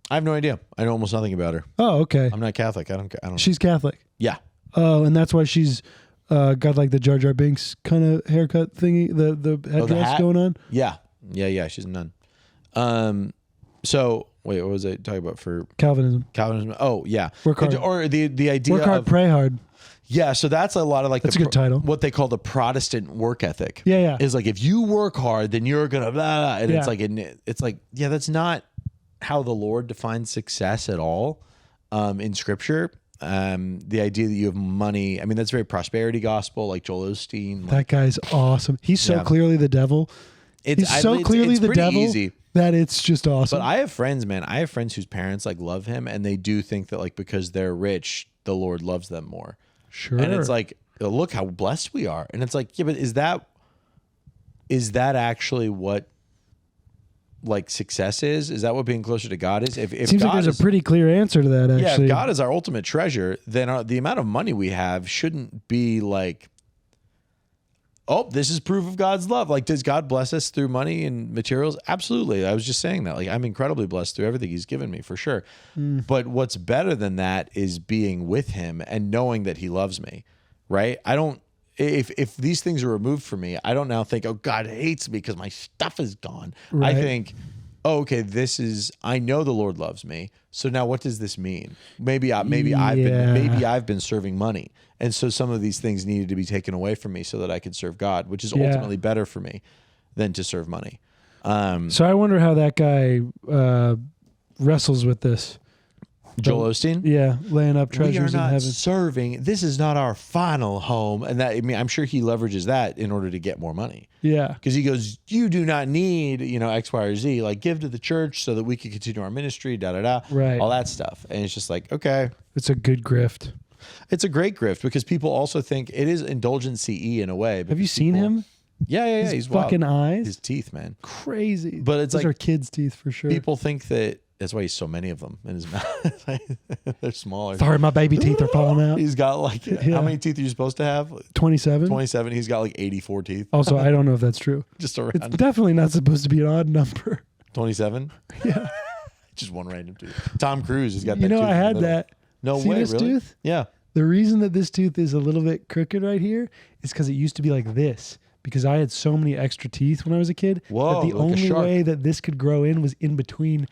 I have no idea. I know almost nothing about her. Oh, okay. I'm not Catholic. I don't. She's Catholic. Yeah. Oh, and that's why she's got like the Jar Jar Binks kind of haircut thingy, the headdress hat? going on. Yeah. She's a nun. So wait, what was I talking about for Calvinism. Calvinism? Oh yeah. Work hard. Or the idea Work hard, of, pray hard. yeah. So that's a lot of like That's a good title. What they call the Protestant work ethic. Yeah. Is like if you work hard, then you're gonna blah, blah, and Yeah. it's like yeah, that's not how the Lord defines success at all in Scripture. The idea that you have money, I mean, that's very prosperity gospel, like Joel Osteen. That guy's awesome. He's so Yeah. clearly the devil. He's so clearly it's the pretty devil easy. that it's just awesome. But I have friends, man. I have friends whose parents like love him, and they do think that like because they're rich, the Lord loves them more. Sure. And it's like, look how blessed we are. And it's like, yeah, but is that actually what like success is? Is that what being closer to God is? If Seems God like there's is, a pretty clear answer to that, yeah, actually. if God is our ultimate treasure, then the amount of money we have shouldn't be like, oh, this is proof of God's love. Like, does God bless us through money and materials? Absolutely. I was just saying that. Like, I'm incredibly blessed through everything He's given me, for sure. But what's better than that is being with Him and knowing that He loves me, right? I don't, if these things are removed from me, I don't now think, oh, God hates me because my stuff is gone. Right. I think, oh, okay, I know the Lord loves me. So now what does this mean? Maybe I've been serving money. And so some of these things needed to be taken away from me so that I could serve God, which is ultimately better for me than to serve money. So I wonder how that guy wrestles with this. Joel Osteen? Yeah, laying up We treasures are in not heaven. serving. This is not our final home. And that, I mean, I'm sure he leverages that in order to get more money. Yeah. Because he goes, you do not need, X, Y, or Z. Like, give to the church so that we can continue our ministry, Right. all that stuff. And it's just like, okay. It's a good grift. It's a great grift because people also think it is indulgent CE in a way. Have you seen him? Yeah. His He's fucking wild. eyes. His teeth, man. Crazy. But it's Those like are kids' teeth for sure. people think that That's why he's so many of them in his mouth. They're smaller. Sorry, my baby teeth are falling out. He's got like how many teeth are you supposed to have? 27. 27. He's got like 84 teeth. Also, I don't know if that's true. Just around. It's definitely not supposed to be an odd number. 27. Yeah. Just one random tooth. Tom Cruise has got that. You know, tooth I in the had middle. that. No See way, this really? tooth? Yeah. The reason that this tooth is a little bit crooked right here is because it used to be like this. Because I had so many extra teeth when I was a kid. Whoa, that the like a only shark. way that this could grow in was in between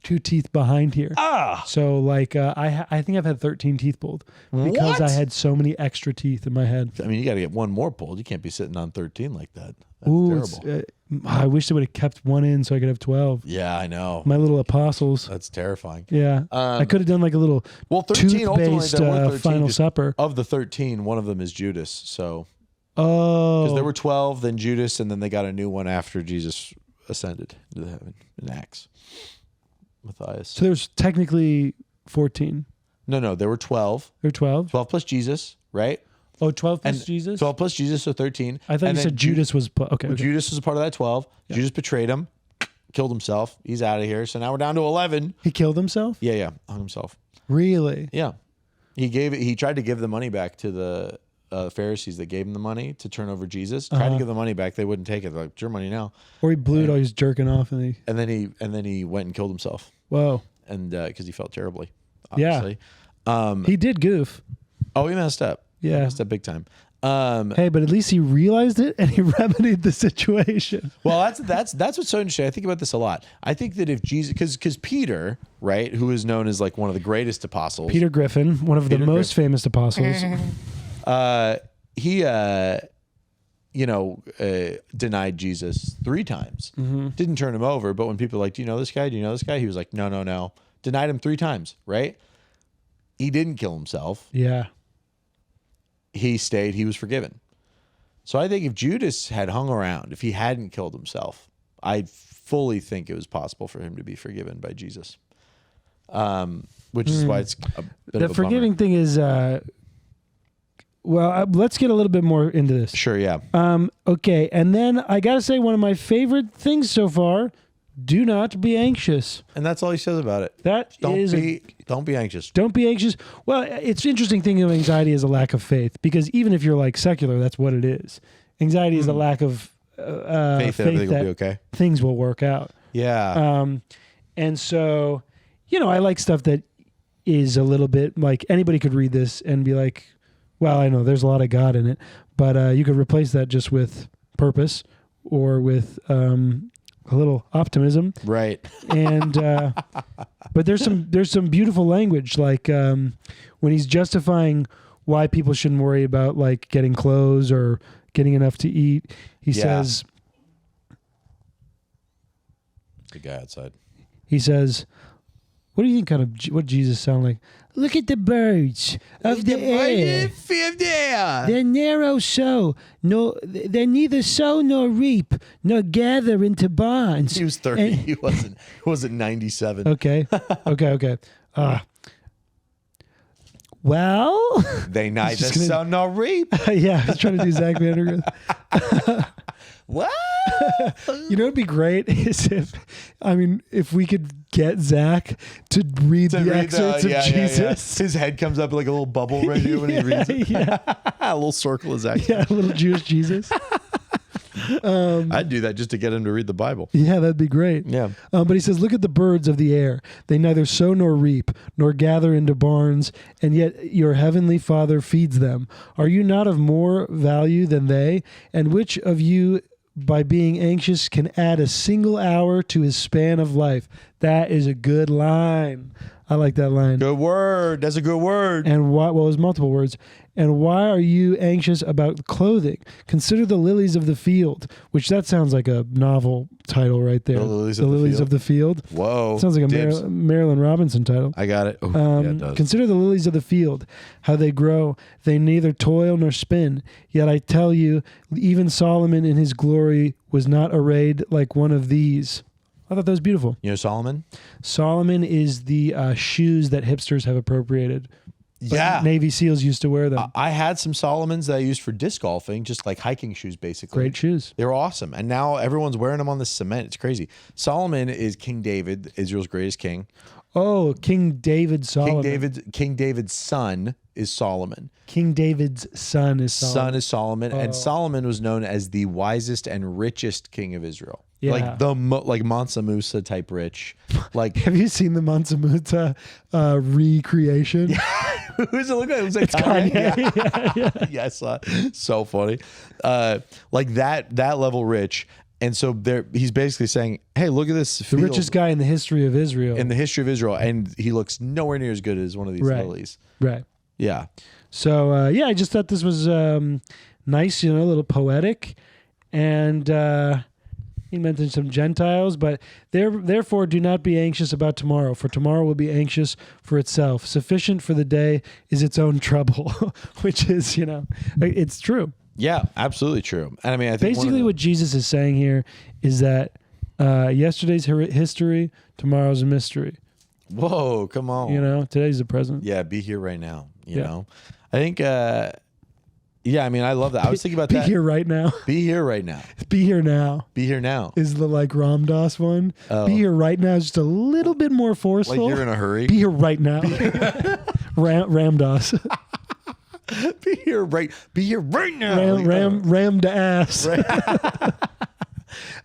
2 teeth behind here. Ah. So like I think I've had 13 teeth pulled because What? I had so many extra teeth in my head. I mean, you got to get one more pulled. You can't be sitting on 13 like that. That's Ooh, terrible. I wish they would have kept one in so I could have 12. Yeah, I know. My little apostles. That's terrifying. Yeah. I could have done like a little 13 ultimately tooth-based there were 13, Final just- Supper. Of the 13, one of them is Judas. So Oh. because there were 12, then Judas, and then they got a new one after Jesus ascended into heaven in Acts. Matthias. So there's technically 14. No, there were 12. Or 12? 12 plus Jesus, right? Oh, 12 plus And Jesus? 12 plus Jesus, so 13. I thought And you then said Judas was... Okay. Judas was a part of that 12. Yeah. Judas betrayed him, killed himself. He's out of here. So now we're down to 11. He killed himself? Yeah, hung himself. Really? Yeah. He tried to give the money back to the Pharisees that gave him the money to turn over Jesus. Tried to give the money back. They wouldn't take it. They're like, it's your money now. Or he blew it while he was jerking off and he... And then he went and killed himself. Whoa. And because he felt terribly, Yeah. obviously. He did goof. Oh, he messed up. Yeah. He messed up big time. Hey, but at least he realized it and he remedied the situation. Well, that's what's so interesting. I think about this a lot. I think that if Jesus, because Peter, right, who is known as like one of the greatest apostles, Peter Griffin, one of the Peter most famous apostles. he denied Jesus 3 times. Didn't turn him over, but when people were like, do you know this guy? Do you know this guy? He was like, no. Denied him 3 times, right? He didn't kill himself. Yeah. He stayed. He was forgiven. So I think if Judas had hung around, if he hadn't killed himself, I fully think it was possible for him to be forgiven by Jesus. Which is why it's a bit The of a forgiving thing is, let's get a little bit more into this. Sure, yeah. Okay, and then I got to say one of my favorite things so far, do not be anxious. And that's all he says about it. Don't be anxious. Don't be anxious. Well, it's interesting thinking of anxiety as a lack of faith, because even if you're like secular, that's what it is. Anxiety is a lack of Faith that everything will be okay. Things will work out. Yeah. And so, I like stuff that is a little bit like anybody could read this and be like, well, I know there's a lot of God in it, but you could replace that just with purpose or with a little optimism. Right. And but there's some beautiful language, like when he's justifying why people shouldn't worry about like getting clothes or getting enough to eat. He says, the guy outside. He says, what do you think what Jesus sound like? Look at the birds of the air. They're narrow sow, they neither sow nor reap, nor gather into barns. He was 30. He wasn't 97. Okay. Well, They neither just gonna- sow nor reap. yeah, I was trying to do Zach Vandergriff. What? It'd be great is if we could get Zach to read the excerpts of Jesus. His head comes up like a little bubble right here when he reads it. Yeah, A little circle is Zach. yeah, a little Jewish Jesus. I'd do that just to get him to read the Bible. Yeah, that'd be great. Yeah. But he says, look at the birds of the air. They neither sow nor reap, nor gather into barns, and yet your heavenly Father feeds them. Are you not of more value than they? And which of you, by being anxious, can add a single hour to his span of life? That is a good line. I like that line. Good word. That's a good word. And why? Well, it was multiple words. And why are you anxious about clothing? Consider the lilies of the field, which that sounds like a novel title right there. The lilies of the field. Whoa. Sounds like a Dibs. Marilyn Robinson title. I got it. Oh, yeah, it does. Consider the lilies of the field, how they grow. They neither toil nor spin. Yet I tell you, even Solomon in his glory was not arrayed like one of these. I thought that was beautiful. You know Solomon? Solomon is the shoes that hipsters have appropriated. But Yeah. Navy SEALs used to wear them. I had some Solomons that I used for disc golfing, just like hiking shoes, basically. Great shoes. They were awesome. And now everyone's wearing them on the cement. It's crazy. Solomon is King David, Israel's greatest king. Oh, King David Solomon. King David's son is Solomon. King David's son is Solomon. Son is Solomon. And Solomon was known as the wisest and richest king of Israel. Yeah. Like like Mansa Musa type rich. Like Have you seen the Mansa Musa recreation? who does it look like? It looks like It's Kanye. Kanye. Yeah, I saw it. So funny. Like that level rich. And so he's basically saying, hey, look at this The field richest guy in the history of Israel. in the history of Israel. And he looks nowhere near as good as one of these Right. lilies. Right. Yeah. So, I just thought this was nice, a little poetic. And he mentioned some Gentiles, but therefore do not be anxious about tomorrow, for tomorrow will be anxious for itself. Sufficient for the day is its own trouble, which is, it's true. Yeah, absolutely true. And I mean, I think Basically what Jesus is saying here is that yesterday's history, tomorrow's a mystery. Whoa, come on. Today's the present. Yeah, be here right now. You know, I think. I mean, I love that. I was thinking about Be that. here right now. Be here right now. Be here now. Be here now. Is the Ram Dass one. Oh. Be here right now is just a little bit more forceful. Like you're in a hurry. Be here right now. Ram Dass. Be here right now. Ram to ass.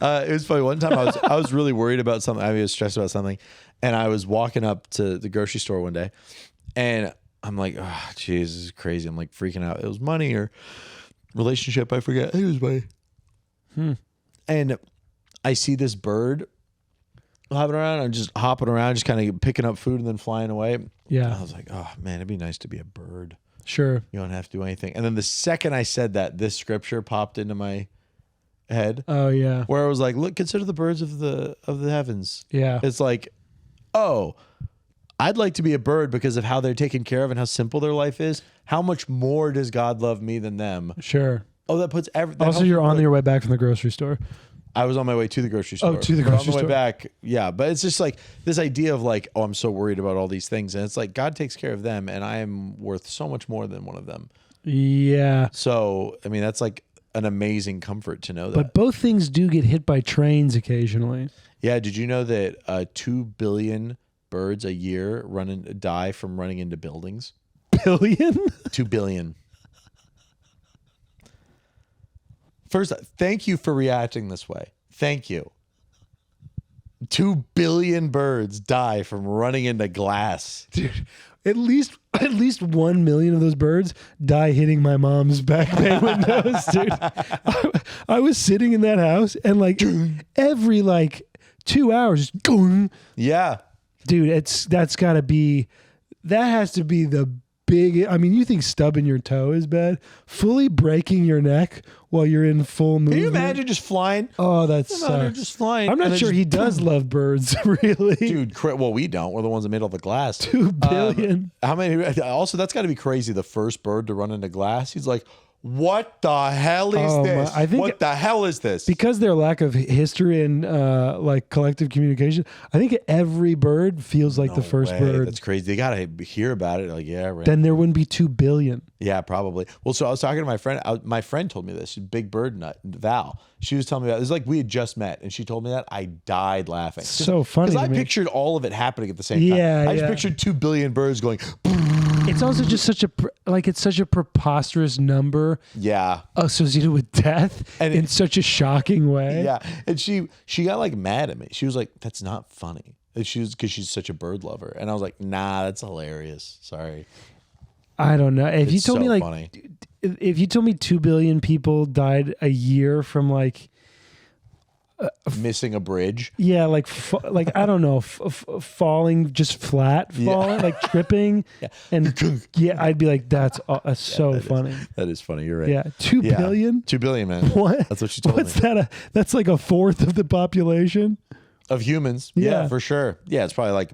It was funny. One time I was really worried about something. I was stressed about something, and I was walking up to the grocery store one day, and I'm like, oh, geez, this is crazy. I'm like freaking out. It was money or relationship. I forget. It was money. And I see this bird hopping around. I'm just hopping around, just kind of picking up food and then flying away. Yeah. I was like, oh man, it'd be nice to be a bird. Sure. You don't have to do anything. And then the second I said that, this scripture popped into my head. Oh yeah. Where I was like, look, consider the birds of the heavens. Yeah. It's like, oh, I'd like to be a bird because of how they're taken care of and how simple their life is. How much more does God love me than them? Sure. Oh, that puts everything. Also, you're on your way back from the grocery store. I was on my way to the grocery store. Oh, to the But grocery on the store. way back, yeah. But it's just like this idea of like, oh, I'm so worried about all these things. And it's like God takes care of them and I am worth so much more than one of them. Yeah. So, I mean, that's like an amazing comfort to know that. But both things do get hit by trains occasionally. Yeah. Did you know that 2 billion birds a year die from running into buildings? Billion? 2 billion. First, thank you for reacting this way. Thank you. 2 billion birds die from running into glass. Dude, at least 1 million of those birds die hitting my mom's back bay windows, dude. I was sitting in that house and like every 2 hours, just, Yeah. dude, that has to be the big. I mean, you think stubbing your toe is bad? Fully breaking your neck while you're in full movement. Can you imagine just flying? Oh, that Imagine sucks. just flying. I'm and not then sure just he does love birds, really. Dude, well, we don't. We're the ones that made all the glass. 2 billion. How many? Also, that's got to be crazy. The first bird to run into glass. He's like, what the hell is this? I think what the hell is this? because their lack of history and collective communication, I think every bird feels like the first way. bird. That's crazy. They got to hear about it. Like, yeah, right. Then there wouldn't be 2 billion. Yeah, probably. Well, so I was talking to my friend. My friend told me this. She's a big bird nut, Val. She was telling me about it. It was like we had just met, and she told me that. I died laughing. So funny. Because I to me. pictured all of it happening at the same Yeah, time. I just yeah. pictured 2 billion birds going. It's also just such a preposterous number Yeah. associated with death And in such a shocking way. Yeah. And she got like mad at me. She was like, that's not funny. And she was because she's such a bird lover. And I was like, nah, that's hilarious. Sorry. I don't know. If you It's told so me funny. if you told me 2 billion people died a year from Missing a bridge. yeah, I don't know, falling just flat, falling like tripping, and yeah, I'd be like, that's so funny. That is funny. You're right. Yeah, 2 billion. 2 billion, man. What? That's what she told What's me. that? That's like a fourth of the population. Of humans. Yeah, Yeah. for sure. Yeah, it's probably like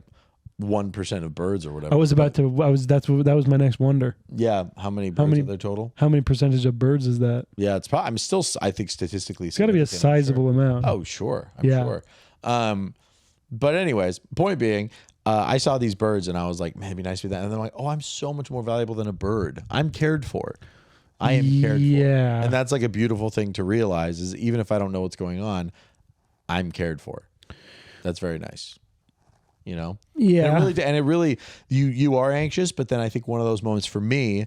1% of birds or whatever. I was about to. That was my next wonder. Yeah. How many birds many- are there total? How many percentage of birds is that? Yeah, it's probably. I think statistically, It's got to be a sizable amount. Oh, sure. I'm Yeah. sure. But anyways, point being, I saw these birds and I was like, man, it'd be nice to be that. And they're like, oh, I'm so much more valuable than a bird. I'm cared for. I am cared for. And that's like a beautiful thing to realize is even if I don't know what's going on, I'm cared for. That's very nice. You know? Yeah. And it really, you are anxious, but then I think one of those moments for me,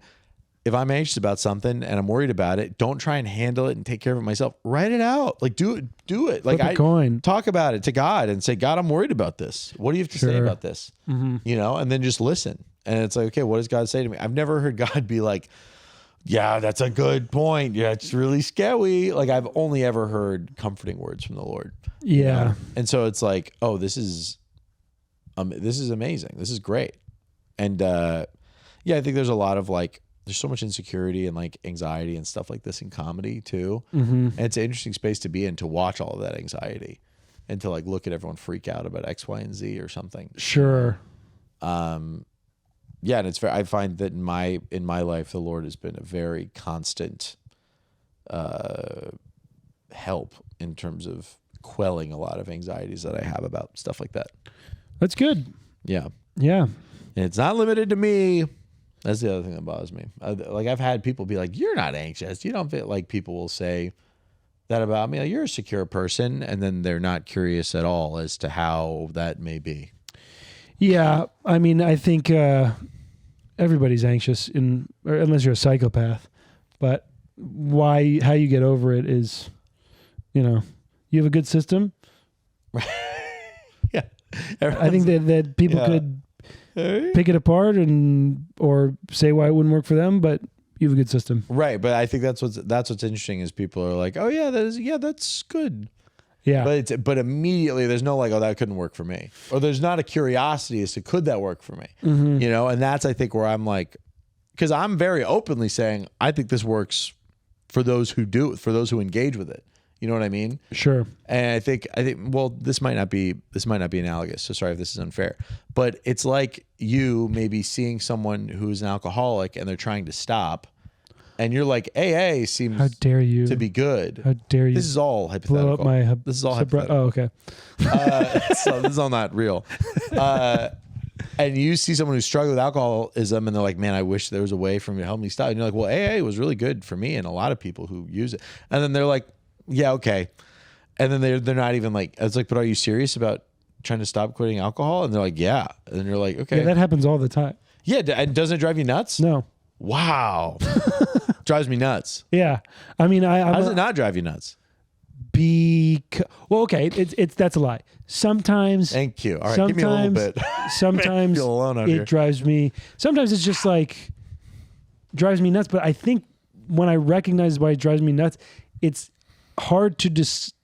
if I'm anxious about something and I'm worried about it, don't try and handle it and take care of it myself. Write it out. Like do it. Like talk about it to God and say, God, I'm worried about this. What do you have to say about this? You know, and then just listen. And it's like, okay, what does God say to me? I've never heard God be like, yeah, that's a good point. Yeah, it's really scary. Like I've only ever heard comforting words from the Lord. Yeah. You know? And so it's like, oh, this is amazing. This is great. And I think there's a lot of like, there's so much insecurity and like anxiety and stuff like this in comedy too. And it's an interesting space to be in, to watch all of that anxiety and to like look at everyone freak out about X, Y, and Z or something. Sure. Yeah, and it's I find that in my life, the Lord has been a very constant help in terms of quelling a lot of anxieties that I have about stuff like that. That's good. Yeah. Yeah. And it's not limited to me. That's the other thing that bothers me. Like I've had people be like, "You're not anxious. You don't feel," like people will say that about me. Like, you're a secure person, and then they're not curious at all as to how that may be. Yeah, I mean, I think everybody's anxious, unless you're a psychopath. But how you get over it is, you have a good system. Yeah, I think that people could pick it apart or say why it wouldn't work for them, but you have a good system, right? But I think that's what's interesting is people are like, oh yeah, that's good. Yeah. But immediately there's no like, oh, that couldn't work for me. Or there's not a curiosity as to could that work for me? You know, and that's I think where I'm like, because I'm very openly saying I think this works for those who do it, for those who engage with it. You know what I mean? Sure. And I think well, this might not be analogous. So sorry if this is unfair. But it's like you maybe seeing someone who's an alcoholic and they're trying to stop. And you're like, AA seems how dare you to be good. How dare you? This is all hypothetical. Blow up this is all hypothetical. Oh, okay. So this is all not real. And you see someone who's struggling with alcoholism and they're like, man, I wish there was a way for me to help me stop. And you're like, well, AA was really good for me and a lot of people who use it. And then they're like, yeah, okay. And then they're not even like, it's like, but are you serious about trying to stop quitting alcohol? And they're like, yeah. And then you're like, okay. Yeah, that happens all the time. Yeah. And doesn't it drive you nuts? No. Wow. Drives me nuts. Yeah. I mean, how does it not drive you nuts? Well, okay, that's a lie. Sometimes. Thank you. All right, give me a little bit. Sometimes feel alone out here. Drives me. Sometimes it's just like drives me nuts. But I think when I recognize why it drives me nuts, it's hard to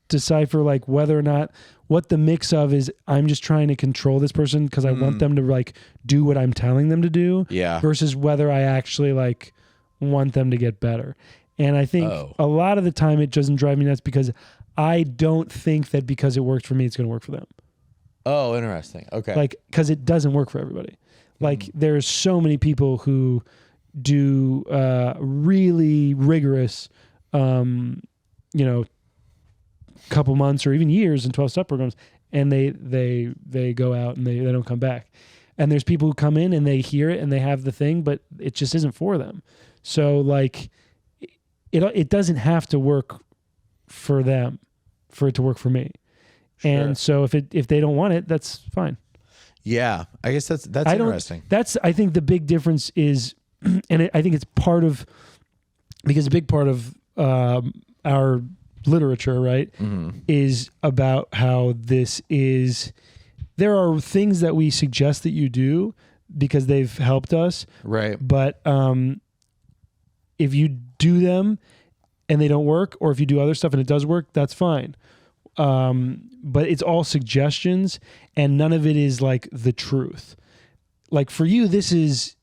decipher like whether or not what the mix of is. I'm just trying to control this person because I want them to like do what I'm telling them to do. Yeah. Versus whether I actually like want them to get better. And I think a lot of the time it doesn't drive me nuts because I don't think that because it worked for me, it's going to work for them. Oh, interesting. Okay. Like, because it doesn't work for everybody. Like, there's so many people who do really rigorous, couple months or even years in 12-step programs, and they go out and they don't come back. And there's people who come in and they hear it and they have the thing, but it just isn't for them. So, like, it doesn't have to work for them for it to work for me. Sure. And so if they don't want it, that's fine. Yeah. I guess that's interesting. I think the big difference is, and I think it's because a big part of our literature, right, is about how there are things that we suggest that you do because they've helped us. Right. But if you do them and they don't work, or if you do other stuff and it does work, that's fine. But it's all suggestions and none of it is like the truth. Like for you, this is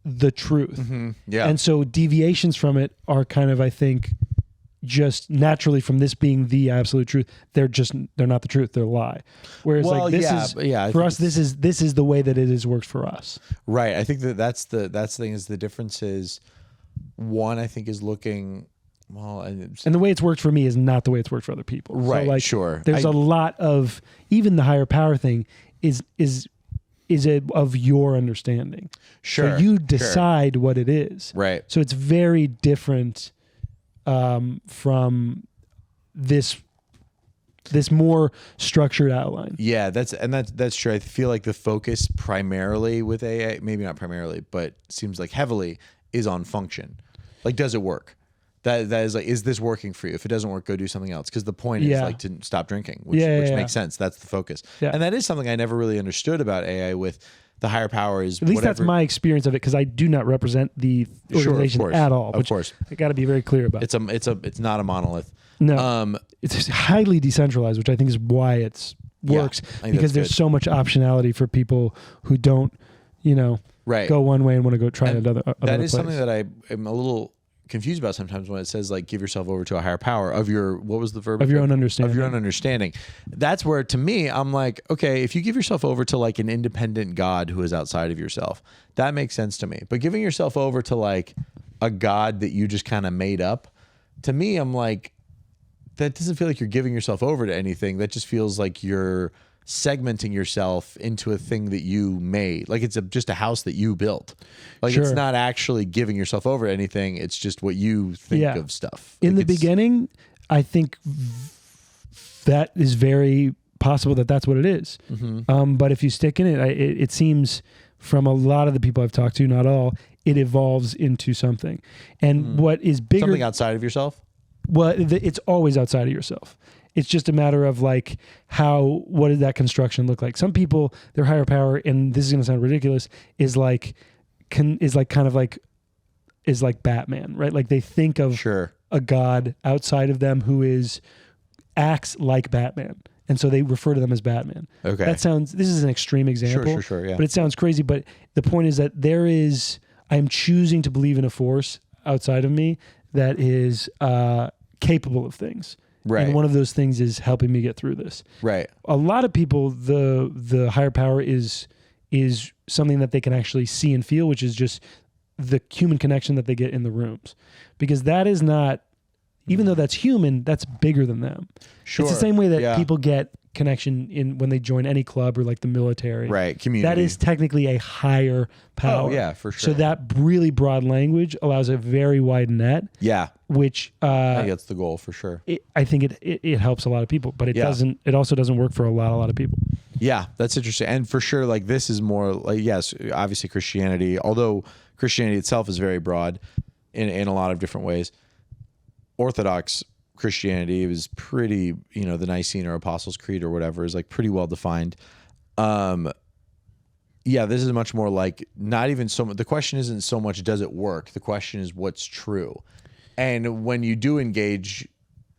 the truth. Yeah. And so deviations from it are kind of, I think, just naturally from this being the absolute truth, they're not the truth, they're a lie. Whereas for us, this is the way that it has worked for us. Right. I think that's the thing is the difference is one, I think is looking well, and the way it's worked for me is not the way it's worked for other people. Right. So like, sure. There's a lot of, even the higher power thing is is it of your understanding. Sure. So you decide what it is. Right. So it's very different from this more structured outline. Yeah, that's true. I feel like the focus primarily with AI, maybe not primarily, but seems like heavily, is on function. Like, does it work? That is like, is this working for you? If it doesn't work, go do something else. Because the point is like to stop drinking, which makes sense. That's the focus. Yeah. And that is something I never really understood about AI with the higher power is at least that's my experience of it, because I do not represent the organization at all. Of course. I got to be very clear about. It's not a monolith. No. It's highly decentralized, which I think is why it works, because there's so much optionality for people who don't, go one way and want to go try another that is place. Something that I am a little confused about sometimes when it says like give yourself over to a higher power of your, what was the verb? Of your own understanding. Of your own understanding. That's where, to me, I'm like, okay, if you give yourself over to like an independent God who is outside of yourself, that makes sense to me. But giving yourself over to like a God that you just kind of made up, to me, I'm like, that doesn't feel like you're giving yourself over to anything. That just feels like you're segmenting yourself into a thing that you made. Like it's just a house that you built. Like it's not actually giving yourself over to anything. It's just what you think of stuff. In the beginning, I think that is very possible that that's what it is. Mm-hmm. But if you stick in it, it seems from a lot of the people I've talked to, not all, it evolves into something. And what is bigger... Something outside of yourself? Well, it's always outside of yourself. It's just a matter of like what did that construction look like? Some people, their higher power, and this is going to sound ridiculous, is like Batman, right? Like they think of a god outside of them who acts like Batman. And so they refer to them as Batman. Okay. This is an extreme example. Sure, yeah. But it sounds crazy. But the point is that I'm choosing to believe in a force outside of me that is capable of things. Right. And one of those things is helping me get through this. Right. A lot of people, the higher power is something that they can actually see and feel, which is just the human connection that they get in the rooms. Because that is not, even though that's human, that's bigger than them. Sure. It's the same way that people get connection when they join any club or like the military. Right. Community. That is technically a higher power. Oh, yeah, for sure. So that really broad language allows a very wide net. Yeah. Which I think that's the goal for sure. I think it helps a lot of people, but it also doesn't work for a lot of people. Yeah, that's interesting. And for sure, like this is more like, yes, obviously Christianity, although Christianity itself is very broad in a lot of different ways. Orthodox Christianity was pretty, the Nicene or Apostles' Creed or whatever is like pretty well defined. Yeah, this is much more like not even so much. The question isn't so much does it work? The question is what's true. And when you do engage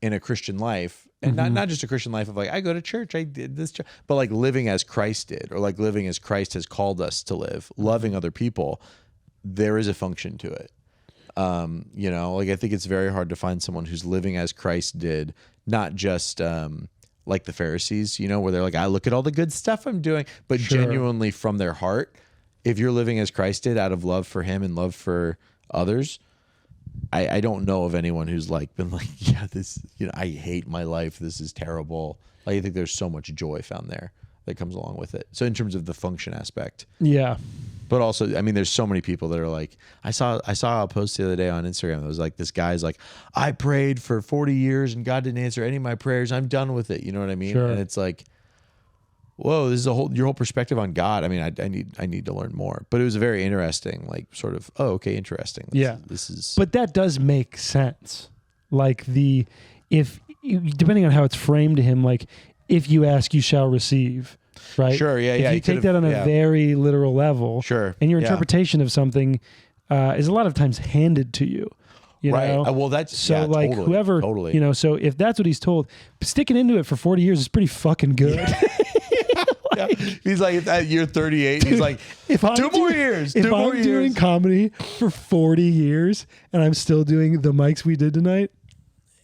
in a Christian life, and not just a Christian life of like, I go to church, I did this, but like living as Christ did, or like living as Christ has called us to live, loving other people, there is a function to it. Like I think it's very hard to find someone who's living as Christ did, not just like the Pharisees, where they're like, I look at all the good stuff I'm doing, but genuinely from their heart, if you're living as Christ did out of love for him and love for others, I don't know of anyone who's like been like, yeah, this, I hate my life. This is terrible. Like, I think there's so much joy found there that comes along with it. So in terms of the function aspect. Yeah. But also, I mean, there's so many people that are like, I saw a post the other day on Instagram that was like, this guy's like, I prayed for 40 years and God didn't answer any of my prayers. I'm done with it. You know what I mean? Sure. And it's like, whoa, this is your whole perspective on God. I mean, I need to learn more. But it was a very interesting, like sort of, oh, okay, interesting. This is. But that does make sense. Like depending on how it's framed to him, like if you ask, you shall receive. Right. Sure. Yeah. If you take that on a very literal level. Sure. And your interpretation of something is a lot of times handed to you. You know? Well, that's so like totally, whoever. Totally. So if that's what he's told, sticking into it for 40 years is pretty fucking good. He's like at year 38. Dude, he's like, if I'm 2 more years. If I'm doing comedy for 40 years and I'm still doing the mics we did tonight,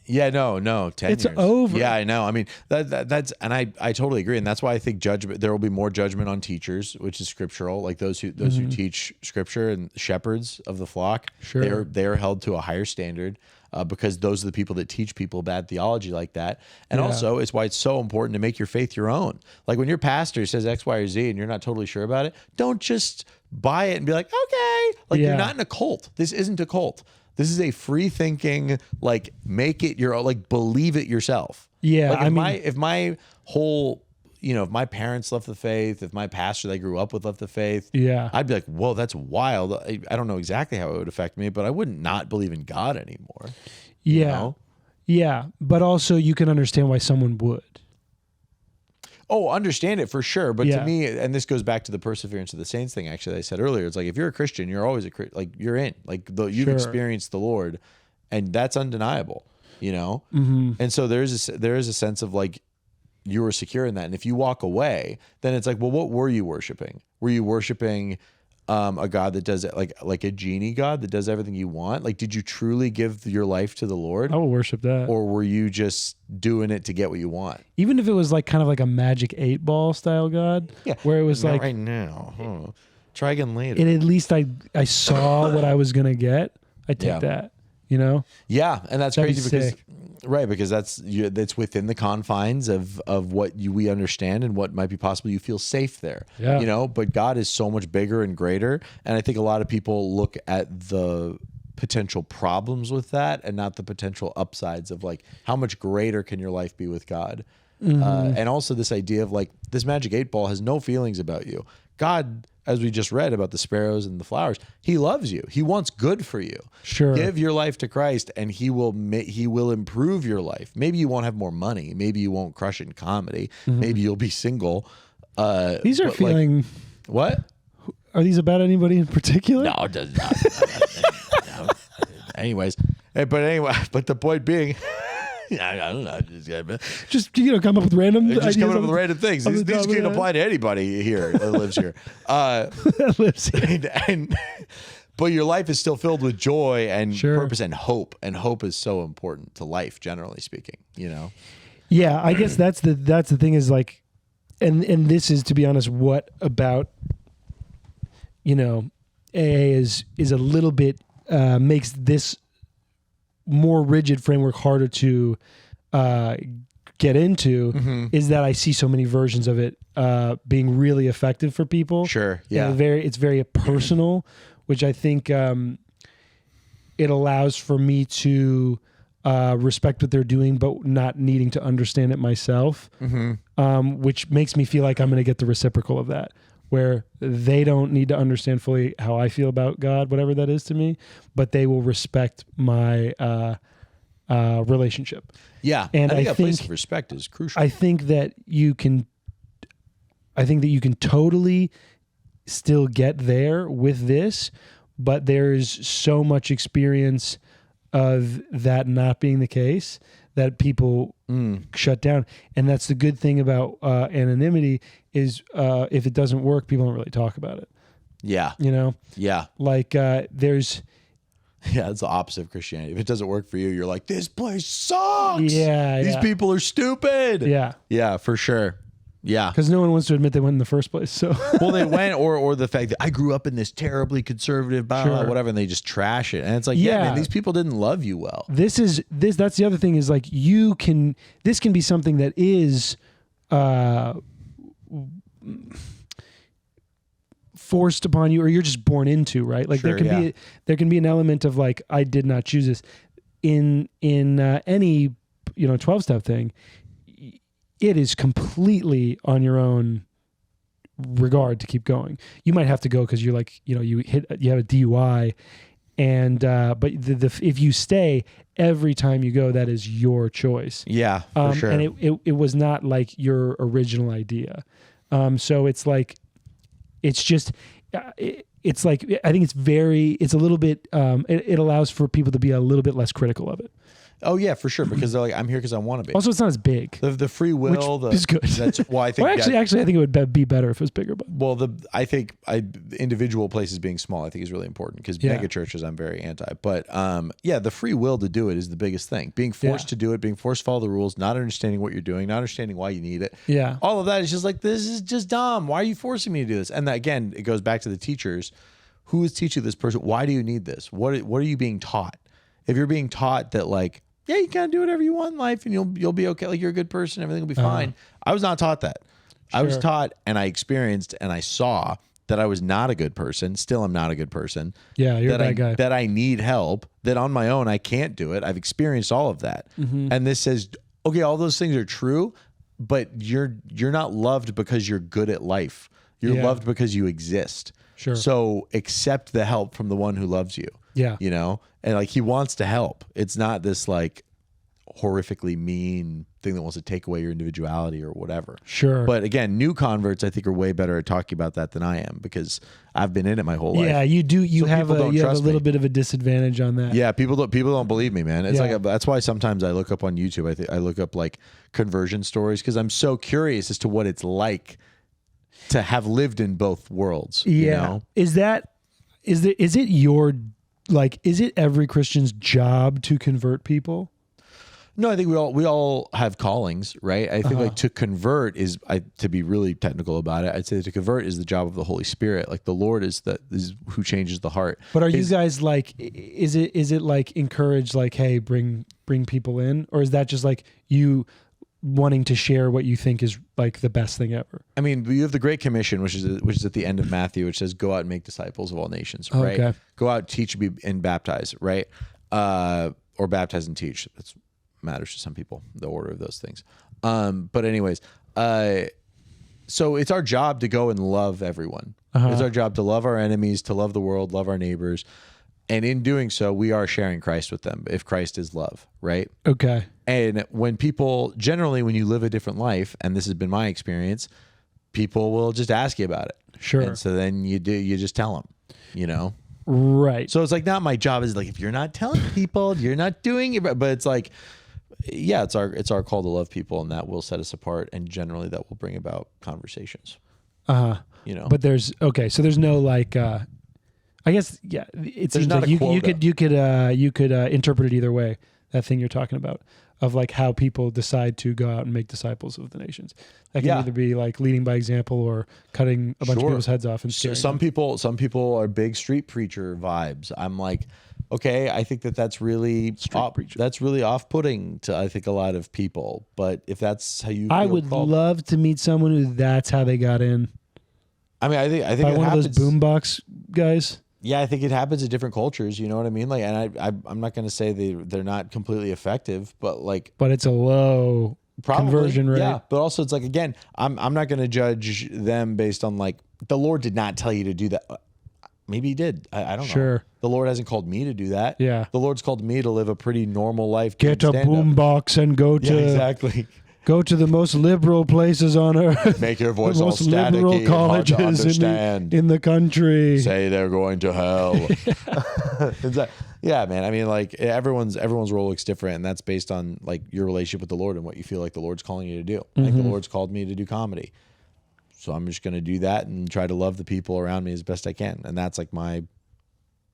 Yeah, no, 10 It's years. over. Yeah, I know. I mean, that's, and I totally agree. And that's why I think there will be more judgment on teachers, which is scriptural, like those who teach scripture, and shepherds of the flock. Sure. They're held to a higher standard, because those are the people that teach people bad theology like that. And also, it's why it's so important to make your faith your own. Like when your pastor says X, Y, or Z and you're not totally sure about it, don't just buy it and be like, okay. Like you're not in a cult. This isn't a cult. This is a free thinking, like, make it your own, like, believe it yourself. Yeah. Like if my whole, if my parents left the faith, if my pastor they grew up with left the faith, I'd be like, whoa, that's wild. I don't know exactly how it would affect me, but I wouldn't not believe in God anymore. Yeah. You know? Yeah. But also you can understand why someone would. Oh, understand it for sure. But to me, and this goes back to the perseverance of the saints thing, actually, that I said earlier, it's like, if you're a Christian, you're always like, you're in, like, you've experienced the Lord, and that's undeniable, And so there is a sense of like, you were secure in that. And if you walk away, then it's like, well, what were you worshiping? Were you worshiping a God that does it, like a genie God that does everything you want? Like, did you truly give your life to the Lord? I will worship that. Or were you just doing it to get what you want? Even if it was like kind of like a Magic 8 Ball style God, where it was not like right now. Huh. Try again later. And at least I saw what I was gonna get. I take that. Yeah, and that's That'd crazy be because sick. right, because that's within the confines of what we understand and what might be possible. You feel safe there. Yeah. But God is so much bigger and greater, and I think a lot of people look at the potential problems with that and not the potential upsides of like, how much greater can your life be with God? And also this idea of like, this Magic 8 Ball has no feelings about you. God, as we just read about the sparrows and the flowers, he loves you. He wants good for you. Sure. Give your life to Christ and he will improve your life. Maybe you won't have more money. Maybe you won't crush in comedy. Maybe you'll be single. These are feeling. What? Are these about anybody in particular? No, it does not. No. Anyways, but the point being, I don't know. Just come up with random. Just coming up with ideas random things. These can apply to anybody here that lives here. that lives here. But your life is still filled with joy and Sure. purpose and hope. And hope is so important to life, generally speaking. Yeah, I guess that's the thing is like, and this is, to be honest, what about AA is a little bit makes this more rigid framework harder to get into, is that I see so many versions of it being really effective for people. Sure. Yeah. And it's very personal, which I think it allows for me to respect what they're doing, but not needing to understand it myself, which makes me feel like I'm going to get the reciprocal of that, where they don't need to understand fully how I feel about God, whatever that is to me, but they will respect my relationship. Yeah. And I think I a place think- of respect is crucial. I think that you can totally still get there with this, but there's so much experience of that not being the case that people shut down. And that's the good thing about anonymity is if it doesn't work, people don't really talk about it. Yeah. Yeah. Like there's... Yeah, it's the opposite of Christianity. If it doesn't work for you, you're like, this place sucks. Yeah, These people are stupid. Yeah. Yeah, for sure. Yeah. Because no one wants to admit they went in the first place. So Well, they went, or the fact that I grew up in this terribly conservative, blah, blah, Sure. whatever, and they just trash it. And it's like, Yeah. man, these people didn't love you well. that's the other thing is like this can be something that is forced upon you, or you're just born into, right? Like Sure, there can be an element of like, I did not choose this in any 12-step thing. It is completely on your own regard to keep going. You might have to go because you're like, you have a DUI, and but if you stay every time you go, that is your choice. Yeah, for sure. And it was not like your original idea. So it's like, it's just, it's like, I think it's a little bit, it allows for people to be a little bit less critical of it. Oh yeah, for sure. Because they're like, I'm here because I want to be. Also, it's not as big. The free will, which is good. Well, I think actually, I think it would be better if it was bigger. But I think individual places being small, I think is really important because mega churches, I'm very anti. But the free will to do it is the biggest thing. Being forced to do it, being forced to follow the rules, not understanding what you're doing, not understanding why you need it. Yeah, all of that is just like, this is just dumb. Why are you forcing me to do this? And that, again, it goes back to the teachers. Who is teaching this person? Why do you need this? What are you being taught? If you're being taught that, like, yeah, you can do whatever you want in life and you'll be okay. Like, you're a good person. Everything will be fine. I was not taught that. Sure. I was taught and I experienced and I saw that I was not a good person. Still, I'm not a good person. Yeah, you're a bad guy. That I need help. That on my own, I can't do it. I've experienced all of that. And this says, okay, all those things are true, but you're not loved because you're good at life. You're loved because you exist. Sure. So accept the help from the one who loves you. Yeah. You know? And like, he wants to help. It's not this like horrifically mean thing that wants to take away your individuality or whatever. Sure. But again, new converts I think are way better at talking about that than I am because I've been in it my whole life. Yeah, you do. You So have people a don't trust little me. bit of a disadvantage on that. Yeah, people don't believe me, man. It's Yeah. like that's why sometimes I look up on YouTube. I look up like conversion stories because I'm so curious as to what it's like to have lived in both worlds. Yeah. You know? Is it every Christian's job to convert people? No, I think we all have callings, right? I think like to convert is to be really technical about it. I'd say to convert is the job of the Holy Spirit. Like the Lord is who changes the heart. But are you guys like? Is it like encourage like, hey, bring people in, or is that just like you wanting to share what you think is like the best thing ever? I mean, you have the Great Commission, which is at the end of Matthew, which says, "Go out and make disciples of all nations." Right? Okay. Go out, teach, and baptize. Right? Or baptize and teach. That's matters to some people, the order of those things. But anyways, so it's our job to go and love everyone. It's our job to love our enemies, to love the world, love our neighbors. And in doing so, we are sharing Christ with them if Christ is love, right? Okay. And when you live a different life, and this has been my experience, people will just ask you about it. Sure. And so then you just tell them, you know? Right. So it's like, not my job is like, if you're not telling people, you're not doing it. But it's like, yeah, it's our call to love people, and that will set us apart, and generally that will bring about conversations. You know. But there's no like I guess it seems not like a you quota. could interpret it either way, that thing you're talking about of like how people decide to go out and make disciples of the nations. That can either be like leading by example or cutting a bunch of people's heads off and scaring some them. people are big street preacher vibes. I'm like, okay, I think that's really off-putting to I think a lot of people. But if that's how you feel I would called, love to meet someone who that's how they got in. I mean, I think By it one happens. of those boombox guys. Yeah, I think it happens in different cultures. You know what I mean? Like, and I'm not going to say they're not completely effective, but like, But it's a low conversion rate. Yeah, but also it's like, again, I'm not going to judge them based on like the Lord did not tell you to do that. Maybe he did. I don't know. Sure. The Lord hasn't called me to do that. Yeah. The Lord's called me to live a pretty normal life. Get a boombox and go to exactly. Go to the most liberal places on earth. Make your voice the all most liberal staticky, hard to colleges understand. in the country. Say they're going to hell. Yeah, man. I mean, like everyone's role looks different, and that's based on like your relationship with the Lord and what you feel like the Lord's calling you to do. Like the Lord's called me to do comedy, so I'm just going to do that and try to love the people around me as best I can, and that's like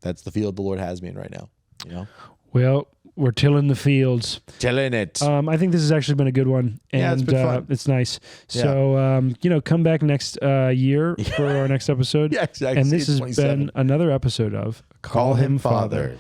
that's the field the Lord has me in right now. You know. Well, we're tilling the fields. Tilling it. I think this has actually been a good one, and Yeah, it's been fun. It's nice. Yeah. So, come back next year for our next episode. Yeah, exactly. And this It's has 27. been another episode of Call Him Father.